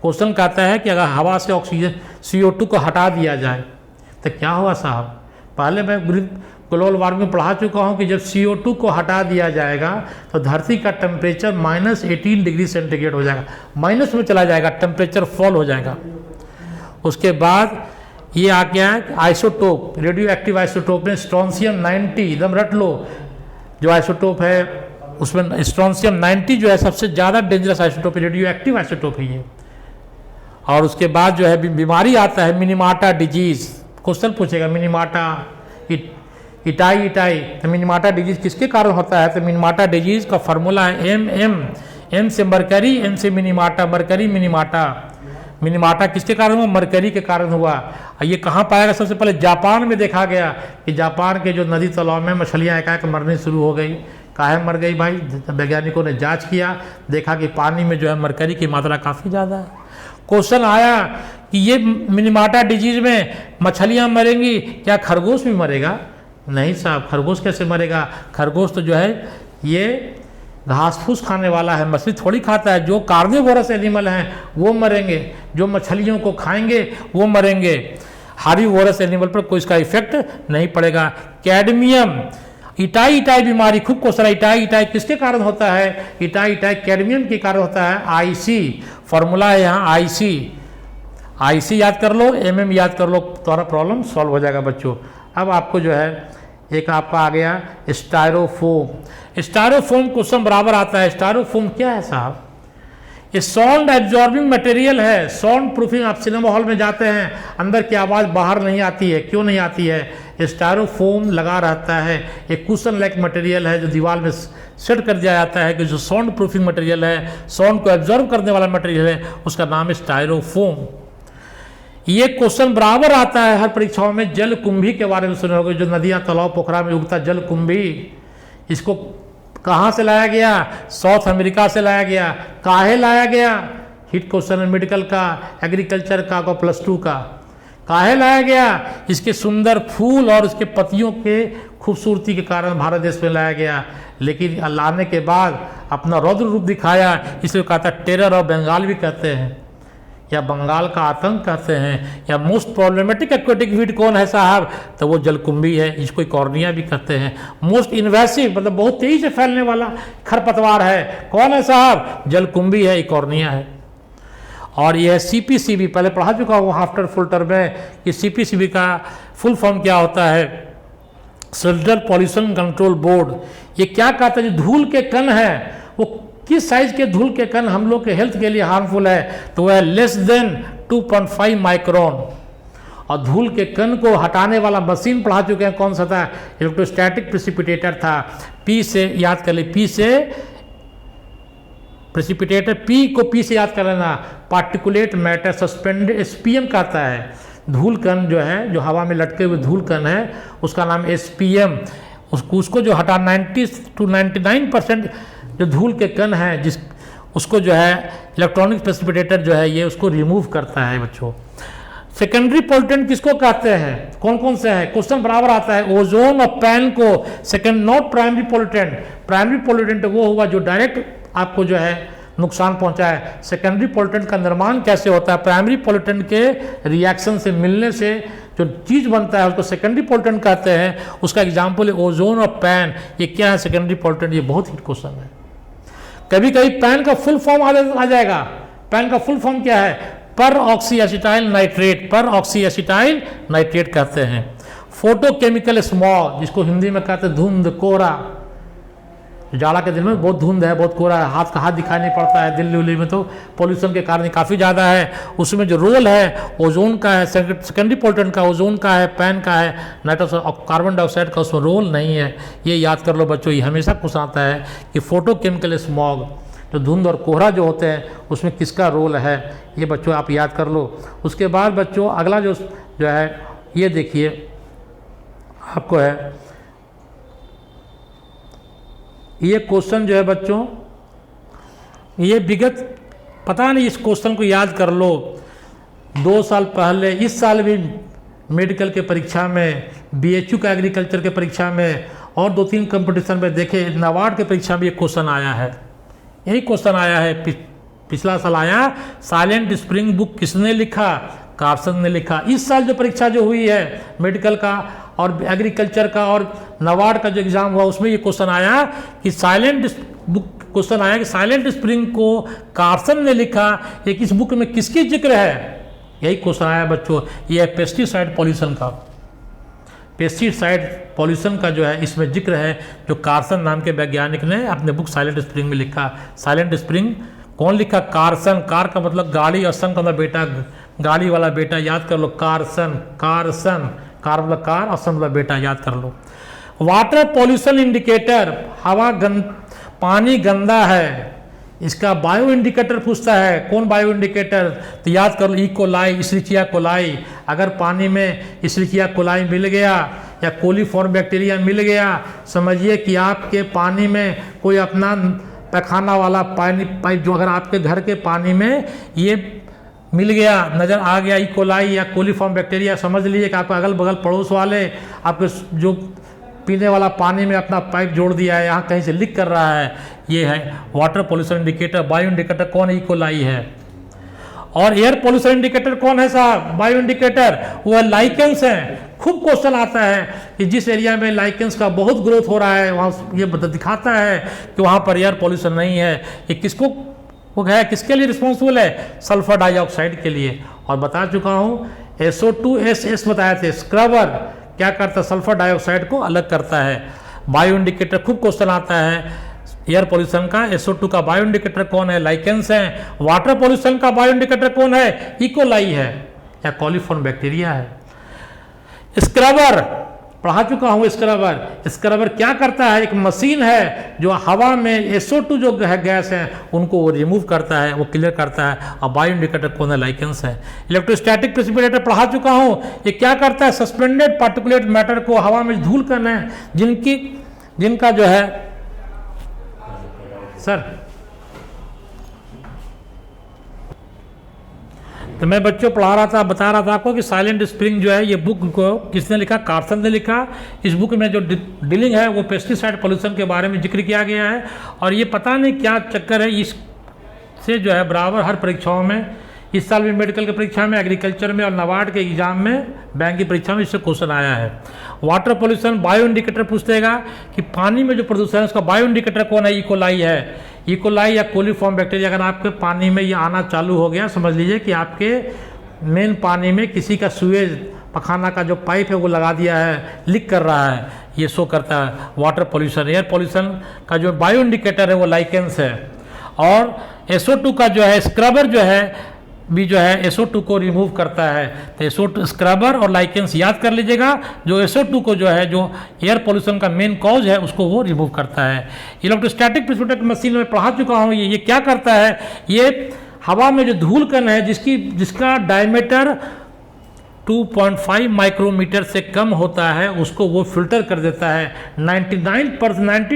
क्वेश्चन कहता है कि अगर हवा से ऑक्सीजन CO2 को हटा दिया जाए तो क्या हुआ साहब? पहले मैं ग्लोबल वार्मिंग पढ़ा चुका हूँ कि जब CO2 को हटा दिया जाएगा तो धरती का टेम्परेचर -18 डिग्री सेंटीग्रेड हो जाएगा, माइनस में चला जाएगा, टेम्परेचर फॉल हो जाएगा। उसके बाद ये आ गया है आइसोटोप, रेडियो एक्टिव आइसोटोप में स्ट्रोंशियम 90, एकदम रट लो, जो आइसोटोप है उसमें स्ट्रोंशियम 90 जो है सबसे ज़्यादा dangerous isotope, radio active isotope है ये। और उसके बाद जो है बीमारी आता है मिनीमाटा डिजीज़। क्वेश्चन पूछेगा मिनीमाटा, इटाई, तो मिनीमाटा डिजीज किसके कारण होता है? तो मिनीमाटा डिजीज का फार्मूला है M से मरकरी, M से मिनीमाटा, मरकरी मिनीमाटा। मिनीमाटा किसके कारण हुआ? मरकरी के कारण हुआ। ये कहाँ पाया गया? सबसे पहले जापान में देखा गया कि जापान के जो नदी तालाब में मछलियाँ एकाएक मरनी शुरू हो गई। काहे मर गई भाई? वैज्ञानिकों ने जांच किया, देखा कि पानी में जो है मरकरी की मात्रा काफ़ी ज़्यादा है। क्वेश्चन आया कि ये मिनीमाटा डिजीज में मछलियाँ मरेंगी, क्या खरगोश भी मरेगा? नहीं साहब, खरगोश कैसे मरेगा? खरगोश तो जो है ये घास फूस खाने वाला है, मछली थोड़ी खाता है। जो कार्निवोरस एनिमल हैं वो मरेंगे, जो मछलियों को खाएंगे वो मरेंगे। हार्बीवोरस एनिमल पर कोई इसका इफेक्ट नहीं पड़ेगा। कैडमियम, इटाई बीमारी, खूब क्वेश्चन, इटाई किसके कारण होता है? इटाई कैडमियम के कारण होता है। IC फॉर्मूला है यहाँ, IC याद कर लो, MM याद कर लो, तुम्हारा प्रॉब्लम सॉल्व हो जाएगा बच्चों। अब आपको जो है एक आपका आ गया स्टायरोफोम। स्टायरोफोम क्वेश्चन बराबर आता है। स्टायरोफोम क्या है साहब? ये साउंड एब्जॉर्बिंग मटेरियल है, साउंड प्रूफिंग। आप सिनेमा हॉल में जाते हैं, अंदर की आवाज़ बाहर नहीं आती है, क्यों नहीं आती है? स्टायरोफोम लगा रहता है, एक कुशन लाइक मटेरियल है जो दीवार में सेट कर दिया जाता है, कि जो साउंड प्रूफिंग मटेरियल है, साउंड को एब्जॉर्ब करने वाला मटेरियल है, उसका नाम है स्टायरोफोम। ये क्वेश्चन बराबर आता है हर परीक्षाओं में। जलकुंभी के बारे में सुने होंगे, जो नदियाँ तालाब पोखरा में उगता जलकुंभी। इसको कहाँ से लाया गया? साउथ अमेरिका से लाया गया। काहे लाया गया? हिट क्वेश्चन है मेडिकल का, एग्रीकल्चर का, +2 का। काहे लाया गया? इसके सुंदर फूल और इसके पत्तियों के खूबसूरती के कारण भारत देश में लाया गया। लेकिन लाने के बाद अपना रौद्र रूप दिखाया, इसलिए कहता है टेरर ऑफ बंगाल भी कहते हैं। या बंगाल का आतंक कहते हैं, या मोस्ट प्रॉब्लमेटिक एक्वेटिक वीड कौन है साहब, तो वो जलकुंभी है, इसको कॉर्निया भी कहते हैं। मोस्ट इन्वेसिव मतलब बहुत तेजी से फैलने वाला खरपतवार है, कौन है साहब, जलकुंभी है, कॉर्निया है। और यह CPCB पहले पढ़ा चुका हूँ आफ्टर फिल्टर में कि CPCB का फुल फॉर्म क्या होता है, सेंट्रल पॉल्यूशन कंट्रोल बोर्ड। ये क्या कहता है, जो धूल के कण है वो किस साइज के धूल के कण हम लोग के हेल्थ के लिए हार्मफुल है, तो वह लेस देन 2.5 माइक्रोन। और धूल के कण को हटाने वाला मशीन पढ़ा चुके हैं, कौन सा था, इलेक्ट्रोस्टैटिक प्रेसिपिटेटर था। P से याद कर ले, P से प्रेसिपिटेटर, P से याद कर लेना, पार्टिकुलेट मैटर सस्पेंडेड, SPM कहता है। धूल कण जो है, जो हवा में लटके हुए धूल कण है, उसका नाम SPM। उसको जो हटा 90 to 99% जो धूल के कण हैं, उसको जो है इलेक्ट्रॉनिक प्रेसिपिटेटर जो है ये उसको रिमूव करता है बच्चों। सेकेंडरी पोल्यूटेंट किसको कहते हैं, कौन कौन से हैं, क्वेश्चन बराबर आता है। ओजोन और पैन को second, not primary pollutant. Primary pollutant वो होगा जो डायरेक्ट आपको जो है नुकसान पहुंचाए। सेकेंडरी पोल्यूटेंट का निर्माण कैसे होता है, प्राइमरी पोल्यूटेंट के रिएक्शन से मिलने से जो चीज़ बनता है उसको सेकेंडरी पोल्यूटेंट कहते हैं। उसका एग्जाम्पल है ओजोन और पैन। ये क्या है सेकेंडरी पोल्यूटेंट, ये बहुत हिट क्वेश्चन है। कभी कभी पैन का फुल फॉर्म आ जाएगा। पैन का फुल फॉर्म क्या है, पर ऑक्सी एसिटाइल नाइट्रेट, पर ऑक्सी एसिटाइल नाइट्रेट कहते हैं। फोटोकेमिकल स्मॉग, जिसको हिंदी में कहते हैं धुंध, कोहरा। जाड़ा के दिन में बहुत धुंध है, बहुत कोहरा है, हाथ दिखाई नहीं पड़ता है। दिल्ली उल्ली में तो पोल्यूशन के कारण काफ़ी ज़्यादा है। उसमें जो रोल है ओजोन का है, सेकेंडरी पोल्यूटेंट का ओजोन का है, पैन का है, नाइट्रोजन और कार्बन डाइऑक्साइड का उसमें रोल नहीं है। ये याद कर लो बच्चों, ये हमेशा कुछ आता है कि फोटोकेमिकल स्मॉग, जो धुंध और कोहरा जो होते हैं उसमें किसका रोल है, ये बच्चों आप याद कर लो। उसके बाद बच्चों अगला जो है ये देखिए आपको है, ये क्वेश्चन जो है बच्चों, ये विगत पता नहीं, इस क्वेश्चन को याद कर लो। 2 साल पहले, इस साल भी मेडिकल के परीक्षा में, BHU का एग्रीकल्चर के परीक्षा में और 2-3 कंपटीशन में देखे, नाबार्ड के परीक्षा में ये क्वेश्चन आया है। यही क्वेश्चन आया है, पिछला साल आया। साइलेंट स्प्रिंग बुक किसने लिखा, कार्सन ने लिखा। इस साल जो परीक्षा जो हुई है मेडिकल का और एग्रीकल्चर का और नाबार्ड का जो एग्जाम हुआ उसमें ये क्वेश्चन आया कि साइलेंट बुक, क्वेश्चन आया कि साइलेंट स्प्रिंग को कार्सन ने लिखा। ये किस बुक में किसकी जिक्र है, यही क्वेश्चन आया बच्चों। ये है पेस्टिसाइड पॉल्यूशन का, पेस्टिसाइड पॉल्यूशन का जो है इसमें जिक्र है, जो कार्सन नाम के वैज्ञानिक ने अपने बुक साइलेंट स्प्रिंग में लिखा। साइलेंट स्प्रिंग कौन लिखा, कार्सन। कार का मतलब गाड़ी और सन का मतलब बेटा, गाड़ी वाला बेटा, याद कर लो कार्सन। कार्सन, कार मतलब कार और सन मतलब बेटा, याद कर लो। वाटर पॉल्यूशन इंडिकेटर, पानी गंदा है, इसका बायो इंडिकेटर पूछता है, कौन बायो इंडिकेटर, तो याद कर लो इकोलाई, इश्रिचिया कोलाई। अगर पानी में इश्रिचिया कोलाई मिल गया या कोलीफॉर्म बैक्टीरिया मिल गया, समझिए कि आपके पानी में कोई अपना पैखाना वाला पाइप जो अगर आपके घर के पानी में ये मिल गया, नज़र आ गया इकोलाई या कोलीफॉर्म बैक्टीरिया, समझ लीजिए कि आपके अगल बगल पड़ोस वाले आपके जो पीने वाला पानी में अपना पाइप जोड़ दिया है, यहाँ कहीं से लीक कर रहा है। ये है water pollution indicator. Bio indicator कौन है, इकोलाई है। और एयर पोल्यूशन इंडिकेटर कौन है साहब, बायो इंडिकेटर, वो है लाइकेंस है। खूब क्वेश्चन आता है कि जिस एरिया में लाइकेंस का बहुत ग्रोथ हो रहा है वहाँ ये दिखाता है कि वहाँ पर एयर पोल्यूशन नहीं है। ये किसको वो है, किसके लिए रिस्पॉन्सिबल है, सल्फर डाइऑक्साइड के लिए। और बता चुका हूँ SO2 बताए थे, स्क्रबर क्या करता है, सल्फर डाइऑक्साइड को अलग करता है। बायो इंडिकेटर खूब क्वेश्चन आता है एयर पोल्यूशन का, SO2 का बायो इंडिकेटर कौन है, लाइकेंस है। वाटर पोल्यूशन का बायो इंडिकेटर कौन है, इकोलाई है या कोलीफॉर्म बैक्टीरिया है। स्क्रबर पढ़ा चुका हूँ। स्क्रबर क्या करता है, एक मशीन है जो हवा में SO2 जो गैस है उनको रिमूव करता है, वो क्लियर करता है। और बायो इंडिकेटर कौन है, लाइकेंस है। इलेक्ट्रोस्टैटिक प्रेसिपिटेटर पढ़ा चुका हूँ। ये क्या करता है, सस्पेंडेड पार्टिकुलेट मैटर को, हवा में धूल कण है जिनका जो है सर, तो मैं बच्चों पढ़ा रहा था, बता रहा था आपको कि साइलेंट स्प्रिंग जो है ये बुक को किसने लिखा, कार्सन ने लिखा। इस बुक में जो डीलिंग है वो पेस्टिसाइड पोल्यूशन के बारे में जिक्र किया गया है। और ये पता नहीं क्या चक्कर है, इससे जो है बराबर हर परीक्षाओं में इस साल भी मेडिकल की परीक्षा में, एग्रीकल्चर में और नाबार्ड के एग्जाम में, बैंक की परीक्षा में इससे क्वेश्चन आया है। वाटर पोल्यूशन बायो इंडिकेटर पूछेगा कि पानी में जो प्रदूषण है उसका बायो इंडिकेटर कौन है। इकोलाई है, इकोलाई या कोलीफॉर्म बैक्टीरिया। अगर आपके पानी में ये आना चालू हो गया, समझ लीजिए कि आपके मेन पानी में किसी का सुएज पखाना का जो पाइप है वो लगा दिया है, लीक कर रहा है, ये शो करता है वाटर पोल्यूशन। एयर पोल्यूशन का जो बायो इंडिकेटर है वो लाइकेंस है। और SO2 का जो है स्क्रबर जो है भी जो है SO2 को रिमूव करता है। तो SO2 स्क्रबर और लाइकेंस याद कर लीजिएगा। जो SO2 को जो है जो एयर पोल्यूशन का मेन कॉज है उसको वो रिमूव करता है। इलेक्ट्रोस्टैटिक प्रेसिपिटेट मशीन में पढ़ा चुका हूँ। ये क्या करता है, ये हवा में जो धूल कण है जिसका डायमीटर 2.5 माइक्रोमीटर से कम होता है उसको वो फिल्टर कर देता है। 90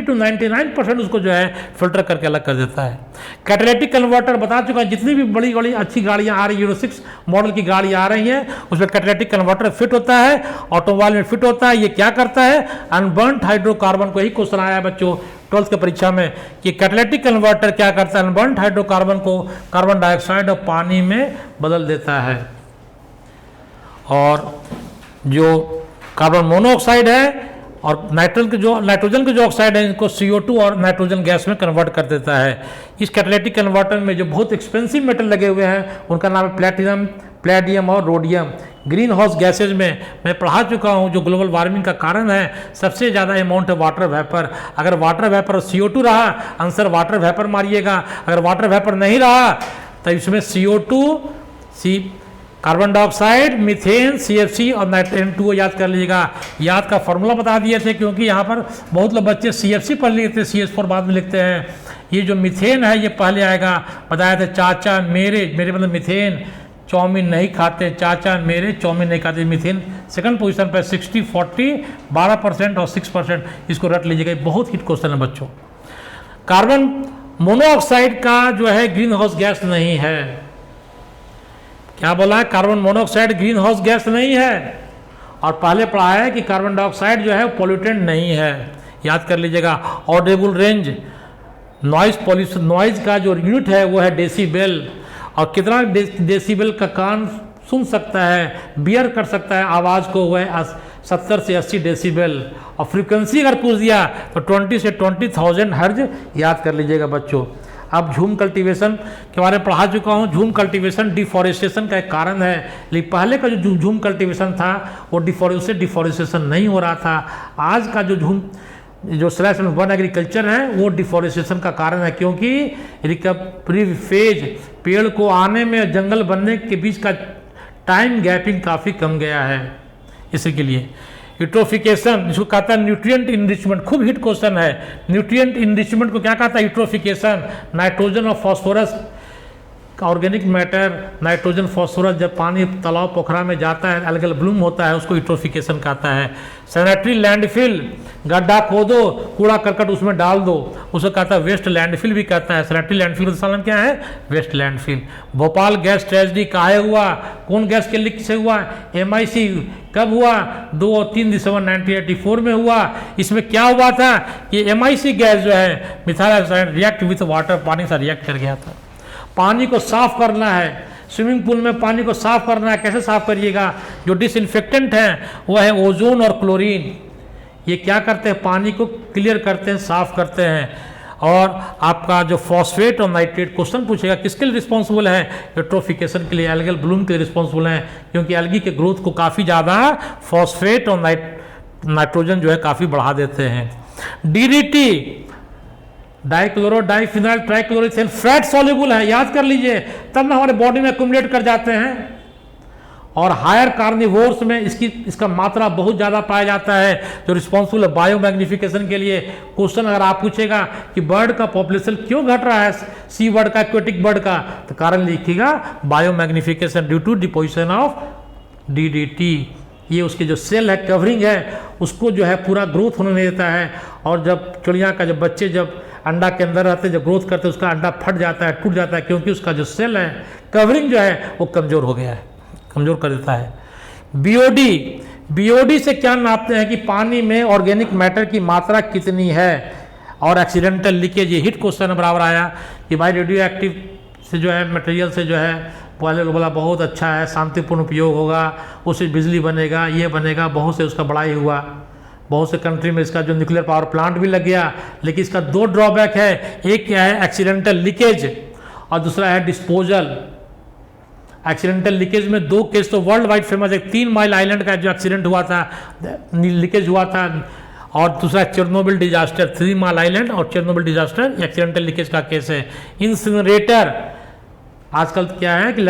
to 99% उसको जो है फिल्टर करके अलग कर देता है। कैटालिटिक कन्वर्टर बता चुका है, जितनी भी बड़ी बड़ी अच्छी गाड़ियां आ रही है, यूरो 6 मॉडल की गाड़ी आ रही है, उसमें कैटालिटिक कन्वर्टर फिट होता है, ऑटोमोबाइल में फिट होता है। ये क्या करता है, अनबर्न्ड हाइड्रोकार्बन को, यही क्वेश्चन आया है बच्चों 12th की परीक्षा में कि कैटालिटिक कन्वर्टर क्या करता है, अनबर्न्ड हाइड्रोकार्बन को कार्बन डाइऑक्साइड और पानी में बदल देता है। और जो कार्बन मोनोऑक्साइड है और नाइट्रोजन के जो ऑक्साइड है इनको CO2 और नाइट्रोजन गैस में कन्वर्ट कर देता है। इस कैटालिटिक कन्वर्टर में जो बहुत एक्सपेंसिव मेटल लगे हुए हैं उनका नाम है प्लेटिनम, प्लेडियम और रोडियम। ग्रीन हाउस गैसेज में मैं पढ़ा चुका हूँ जो ग्लोबल वार्मिंग का कारण है, सबसे ज़्यादा अमाउंट है वाटर वेपर। अगर वाटर वेपर CO2 रहा, आंसर वाटर वेपर मारिएगा। अगर वाटर वेपर नहीं रहा तो इसमें CO2, carbon dioxide, methane, CFC और नाइट्रोजन 2 याद कर लीजिएगा। याद का फॉर्मूला बता दिए थे क्योंकि यहाँ पर बहुत लोग बच्चे CFC पढ़ लेते हैं, CH4 बाद में लिखते हैं। ये जो मीथेन है ये पहले आएगा। बताया था चाचा मेरे मतलब मीथेन चाउमीन नहीं खाते, चाचा मेरे चाउमीन नहीं खाते। मीथेन सेकंड पोजीशन पर 60-40, 12% और 6%, इसको रट लीजिएगा। बहुत हिट क्वेश्चन है बच्चों। कार्बन मोनोऑक्साइड का जो है ग्रीन हाउस गैस नहीं है। क्या बोला है, carbon monoxide green house gas नहीं है। और पहले पढ़ा है कि कार्बन डाइऑक्साइड जो है पोल्यूटेंट नहीं है, याद कर लीजिएगा। Audible range noise pollution, noise का जो यूनिट है वो है डेसीबेल। और कितना डेसीबेल का कान सुन सकता है, बियर कर सकता है आवाज़ को, वह 70 से 80 डेसीबेल। और फ्रीक्वेंसी अगर पूछ दिया तो 20 से 20,000 हर्ज, याद कर लीजिएगा बच्चों। अब झूम कल्टीवेशन के बारे में पढ़ा चुका हूँ। झूम कल्टीवेशन डिफॉरेस्टेशन का एक कारण है, लेकिन पहले का जो झूम कल्टीवेशन था वो डिफॉरेस्टेशन नहीं हो रहा था। आज का जो /1 एग्रीकल्चर है वो डिफॉरेस्टेशन का कारण है, क्योंकि रिकवरी फेज, पेड़ को आने में जंगल बनने के बीच का टाइम गैपिंग काफ़ी कम गया है। इसी के लिए यूट्रोफिकेशन, जिसको कहता है न्यूट्रिएंट इनरिचमेंट, खूब हिट क्वेश्चन है। न्यूट्रिएंट इनरिचमेंट को क्या कहता है, यूट्रोफिकेशन। नाइट्रोजन और phosphorus organic matter, nitrogen phosphorus जब पानी तालाब पोखरा में जाता है, अलगल ब्लूम होता है, उसको यूट्रोफिकेशन कहता है। सैनिटरी लैंडफिल, गड्ढा खोदो, कूड़ा करकट उसमें डाल दो, उसको कहता है वेस्ट लैंडफिल भी कहता है। सैनिटरी लैंडफिल का सालन क्या है, waste landfill. Bhopal gas tragedy काहे हुआ, कौन गैस के लीक से हुआ, MIC कब हुआ, 2 और 3 दिसंबर 1984 में हुआ। इसमें क्या हुआ था कि MIC गैस जो है methyl oxide react with water, पानी से रिएक्ट कर गया था। पानी को साफ करना है, स्विमिंग पूल में पानी को साफ करना है, कैसे साफ करिएगा, जो डिसइंफेक्टेंट है वो है ओजोन और क्लोरीन। ये क्या करते हैं, पानी को क्लियर करते हैं, साफ करते हैं। और आपका जो फॉस्फेट और नाइट्रेट क्वेश्चन पूछेगा किसके लिए रिस्पॉन्सिबल है, यूट्रोफिकेशन के लिए, एल्गल ब्लूम के लिए रिस्पॉन्सिबल है, क्योंकि एल्गी के ग्रोथ को काफ़ी ज़्यादा फॉस्फेट और नाइट्रोजन जो है काफ़ी बढ़ा देते हैं। DDT dichlorodiphenyltrichloroethane fat soluble है, याद कर लीजिए, तब ना हमारे बॉडी में एक्युमुलेट कर जाते हैं। और हायर कार्निवोर्स में इसका मात्रा बहुत ज़्यादा पाया जाता है, जो रिस्पॉन्सिबल है बायो मैग्निफिकेशन के लिए। क्वेश्चन अगर आप पूछेगा कि बर्ड का पॉपुलेशन क्यों घट रहा है, सी बर्ड का, एक्वेटिक बर्ड का, तो कारण लिखिएगा bio magnification due to deposition of DDT। ये उसके जो सेल है, कवरिंग है, उसको जो है पूरा ग्रोथ होने नहीं देता है। और जब चिड़िया का जब बच्चे जब अंडा के अंदर रहते हैं, जब ग्रोथ करते हैं, उसका अंडा फट जाता है, टूट जाता है, क्योंकि उसका जो सेल है, कवरिंग जो है वो कमज़ोर हो गया है, कमज़ोर कर देता है। BOD से क्या नापते हैं कि पानी में ऑर्गेनिक मैटर की मात्रा कितनी है। और एक्सीडेंटल लीकेज, ये हिट क्वेश्चन बराबर आया कि भाई रेडियो एक्टिव से जो है मटेरियल से जो है पहले लोग बोला बहुत अच्छा है, शांतिपूर्ण उपयोग होगा, उससे बिजली बनेगा, ये बनेगा, बहुत से उसका बड़ाई हुआ, बहुत से कंट्री में इसका जो न्यूक्लियर पावर प्लांट भी लग गया। लेकिन इसका दो ड्रॉबैक है, एक क्या है एक्सीडेंटल लीकेज और दूसरा है डिस्पोजल। एक्सीडेंटल लीकेज में दो केस तो वर्ल्ड वाइड फेमस है, 3 माइल आइलैंड का जो एक्सीडेंट हुआ था, लीकेज हुआ था, और दूसरा चेरनोबिल डिजास्टर, 3 माइल आइलैंड और चेरनोबिल डिजास्टर एक्सीडेंटल लीकेज का केस है। इंसिनरेटर आजकल क्या है कि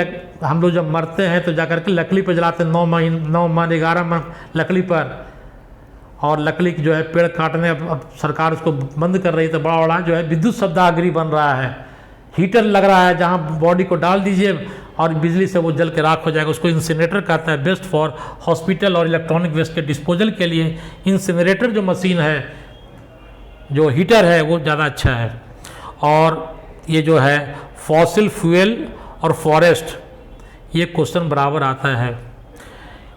हम लोग जब मरते हैं तो जाकर के लकड़ी पर जलाते हैं, 9 महीने 11 महीने लकड़ी पर, और लकड़ी जो है पेड़ काटने अब सरकार उसको बंद कर रही है, तो बड़ा बड़ा जो है विद्युत शब्दागृह बन रहा है, हीटर लग रहा है जहाँ बॉडी को डाल दीजिए और बिजली से वो जल के राख हो जाएगा। उसको इंसिनरेटर कहता है। बेस्ट फॉर हॉस्पिटल और इलेक्ट्रॉनिक वेस्ट के डिस्पोजल के लिए इंसिनरेटर जो मशीन है, जो हीटर है, वो ज़्यादा अच्छा है। और ये जो है फॉसिल फ्यूल और फॉरेस्ट, ये क्वेश्चन बराबर आता है।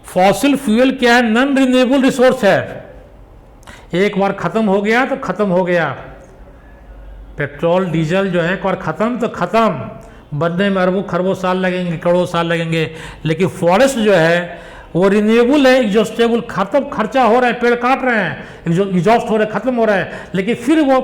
फॉसिल फ्यूल क्या है? नॉन रिन्यूएबल रिसोर्स है, एक बार ख़त्म हो गया तो ख़त्म हो गया। पेट्रोल डीजल जो है एक बार ख़त्म तो ख़त्म, बनने में अरबों खरबों साल लगेंगे, करोड़ों साल लगेंगे। लेकिन फॉरेस्ट जो है वो रिन्यूएबल है, एग्जॉस्टेबल, खत्म, खर्चा हो रहा है, पेड़ काट रहे हैं, एग्जॉस्ट हो रहा है, खत्म हो रहा है, लेकिन फिर वो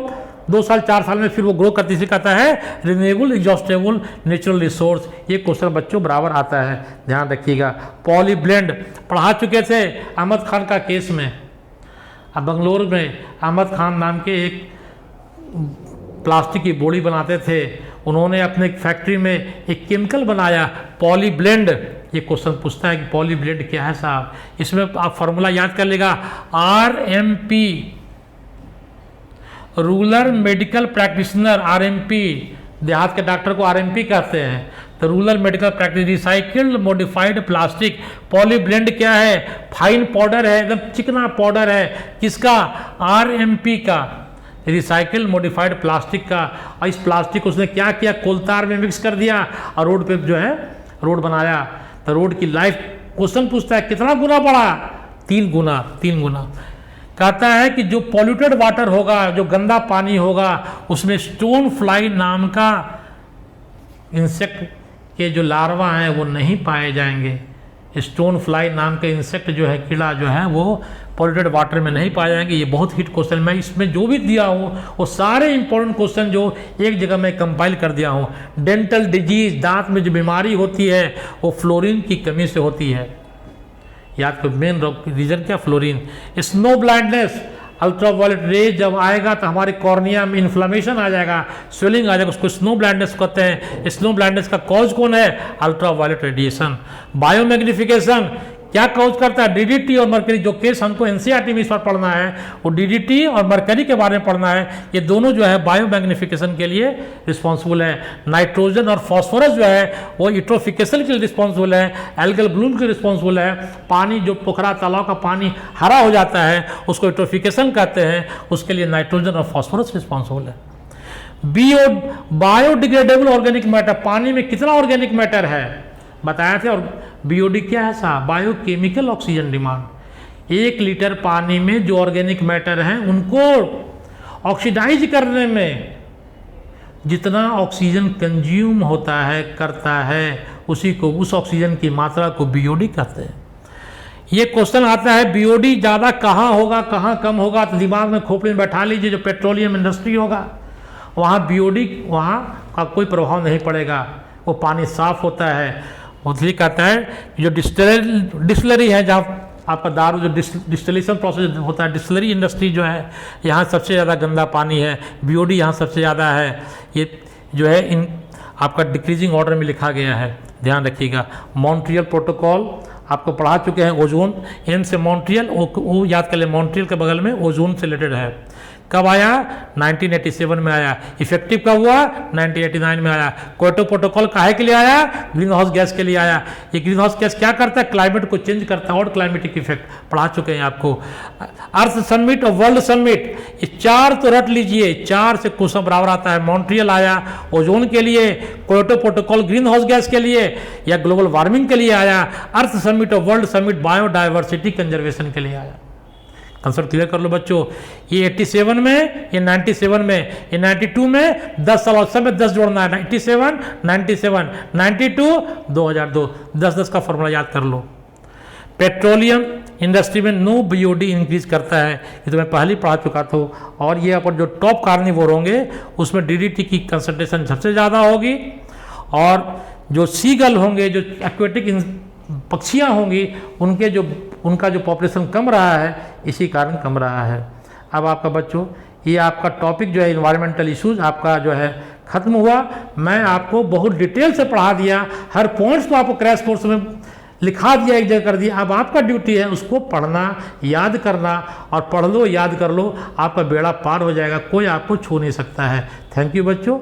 2 साल 4 साल में फिर वो ग्रो करती से कहता है रिन्यूएबल एग्जॉस्टेबल नेचुरल रिसोर्स। ये क्वेश्चन बच्चों बराबर आता है, ध्यान रखिएगा। पॉली ब्लेंड पढ़ा चुके थे अहमद खान का केस में। अब बंगलोर में अहमद खान नाम के एक प्लास्टिक की बोड़ी बनाते थे, उन्होंने अपने फैक्ट्री में एक केमिकल बनाया पॉली ब्लेंड। ये क्वेश्चन पूछता है कि पॉली ब्लेंड क्या है साहब? इसमें आप फार्मूला याद कर लेगा, RMP, rural medical practitioner, RMP, देहात के डॉक्टर को RMP कहते हैं, तो rural medical practice, recycled modified plastic. Poly blend क्या है? फाइन पाउडर है, एकदम चिकना पाउडर है, किसका? RMP का, रिसाइकिल मॉडिफाइड प्लास्टिक का। और इस प्लास्टिक को उसने क्या किया? कोलतार में मिक्स कर दिया और रोड पे जो है रोड बनाया। तो रोड की लाइफ, क्वेश्चन पूछता है कितना गुना बढ़ा? 3 गुना, 3 गुना। कहता है कि जो पॉल्यूटेड वाटर होगा, जो गंदा पानी होगा, उसमें स्टोन फ्लाई नाम का इंसेक्ट के जो लार्वा हैं वो नहीं पाए जाएंगे। स्टोन फ्लाई नाम के इंसेक्ट जो है, कीड़ा जो है, वो पॉल्यूटेड वाटर में नहीं पाए जाएंगे। ये बहुत हिट क्वेश्चन, मैं इसमें जो भी दिया हूँ वो सारे इंपॉर्टेंट क्वेश्चन जो एक जगह में कंपाइल कर दिया हूँ। डेंटल डिजीज, दांत में जो बीमारी होती है वो फ्लोरीन की कमी से होती है। याद करो, मेन रीजन क्या? Fluorine. Snow blindness, ultraviolet rays जब आएगा तो हमारे कॉर्निया में इन्फ्लामेशन आ जाएगा, स्वेलिंग आ जाएगा, उसको स्नो ब्लाइंडनेस कहते हैं। स्नो ब्लाइंडनेस का कॉज कौन है? Ultraviolet radiation. बायोमैग्निफिकेशन क्या कॉज करता है? DDT और मरकरी। जो केस हमको NCERT में इस बार पढ़ना है वो DDT और मरकरी के बारे में पढ़ना है। ये दोनों जो है बायोमैग्निफिकेशन के लिए रिस्पॉन्सिबल है। नाइट्रोजन और फॉस्फोरस जो है वो यूट्रोफिकेशन के लिए रिस्पॉन्सिबल है, एल्गल ब्लूम के रिस्पॉन्सिबल है। पानी जो पोखरा तालाब का पानी हरा हो जाता है उसको यूट्रोफिकेशन कहते हैं, उसके लिए नाइट्रोजन और फॉस्फोरस रिस्पॉन्सिबल है। बायोडिग्रेडेबल ऑर्गेनिक मैटर, पानी में कितना ऑर्गेनिक मैटर है बताया थे। और BOD क्या है साहब? Biochemical oxygen demand. 1 लीटर पानी में जो ऑर्गेनिक मैटर हैं उनको ऑक्सीडाइज करने में जितना ऑक्सीजन कंज्यूम होता है, करता है, उसी को, उस ऑक्सीजन की मात्रा को BOD कहते हैं। ये क्वेश्चन आता है BOD ज़्यादा कहाँ होगा, कहाँ कम होगा? तो दिमाग में खोपड़ी में बैठा लीजिए, जो पेट्रोलियम इंडस्ट्री होगा वहाँ BOD, वहाँ का कोई प्रभाव नहीं पड़ेगा, वो पानी साफ होता है। इसलिए कहता है जो डिस्टिलरी है, जहाँ आपका दारू जो डिस्टिलेशन प्रोसेस होता है, डिस्टिलरी इंडस्ट्री जो है, यहाँ सबसे ज़्यादा गंदा पानी है। BOD यहाँ सबसे ज़्यादा है। ये जो है इन आपका डिक्रीजिंग ऑर्डर में लिखा गया है, ध्यान रखिएगा। मॉन्ट्रियल प्रोटोकॉल आपको पढ़ा चुके हैं। ओजोन, M से मॉन्ट्रियल, वो याद कर ले, मॉन्ट्रियल के बगल में ओजोन से रिलेटेड है। कब आया? 1987 में आया। इफेक्टिव कब हुआ? 1989 में आया। क्योटो प्रोटोकॉल काहे के लिए आया? ग्रीन हाउस गैस के लिए आया। ये ग्रीन हाउस गैस क्या करता है? क्लाइमेट को चेंज करता है, और क्लाइमेटिक इफेक्ट पढ़ा चुके हैं आपको। अर्थ समिट और वर्ल्ड समिट, ये 4 तो रट लीजिए, 4 से क्वेश्चन बराबर आता है। मॉन्ट्रियल आया ओजोन के लिए, Kyoto protocol green house gas के लिए या ग्लोबल वार्मिंग के लिए आया, अर्थ समिट और वर्ल्ड समिट बायोडाइवर्सिटी कंजर्वेशन के लिए आया। कंसेप्ट क्लियर कर लो बच्चों। ये 87 में, ये 97 में, ये 92 में, 10 साल ऑप्शन में 10 जोड़ना है। 87, 97, 92, 2002, 10-10 का फॉर्मूला याद कर लो। पेट्रोलियम इंडस्ट्री में नो बीओडी इंक्रीज करता है, ये तो मैं पहले ही पढ़ा चुका था। और ये अपन जो टॉप कार्निवोर होंगे उसमें डीडीटी की कंसंट्रेशन सबसे ज़्यादा होगी, और जो सीगल होंगे, जो एक्वेटिक पक्षियाँ होंगी, उनका जो पॉपुलेशन कम रहा है, इसी कारण कम रहा है। अब आपका बच्चों ये आपका टॉपिक जो है इन्वायरमेंटल इश्यूज आपका जो है ख़त्म हुआ। मैं आपको बहुत डिटेल से पढ़ा दिया, हर पॉइंट्स को आपको क्रैश कोर्स में लिखा दिया, एक जगह कर दिया। अब आपका ड्यूटी है उसको पढ़ना, याद करना, और पढ़ लो, याद कर लो, आपका बेड़ा पार हो जाएगा, कोई आपको छू नहीं सकता है। थैंक यू बच्चों।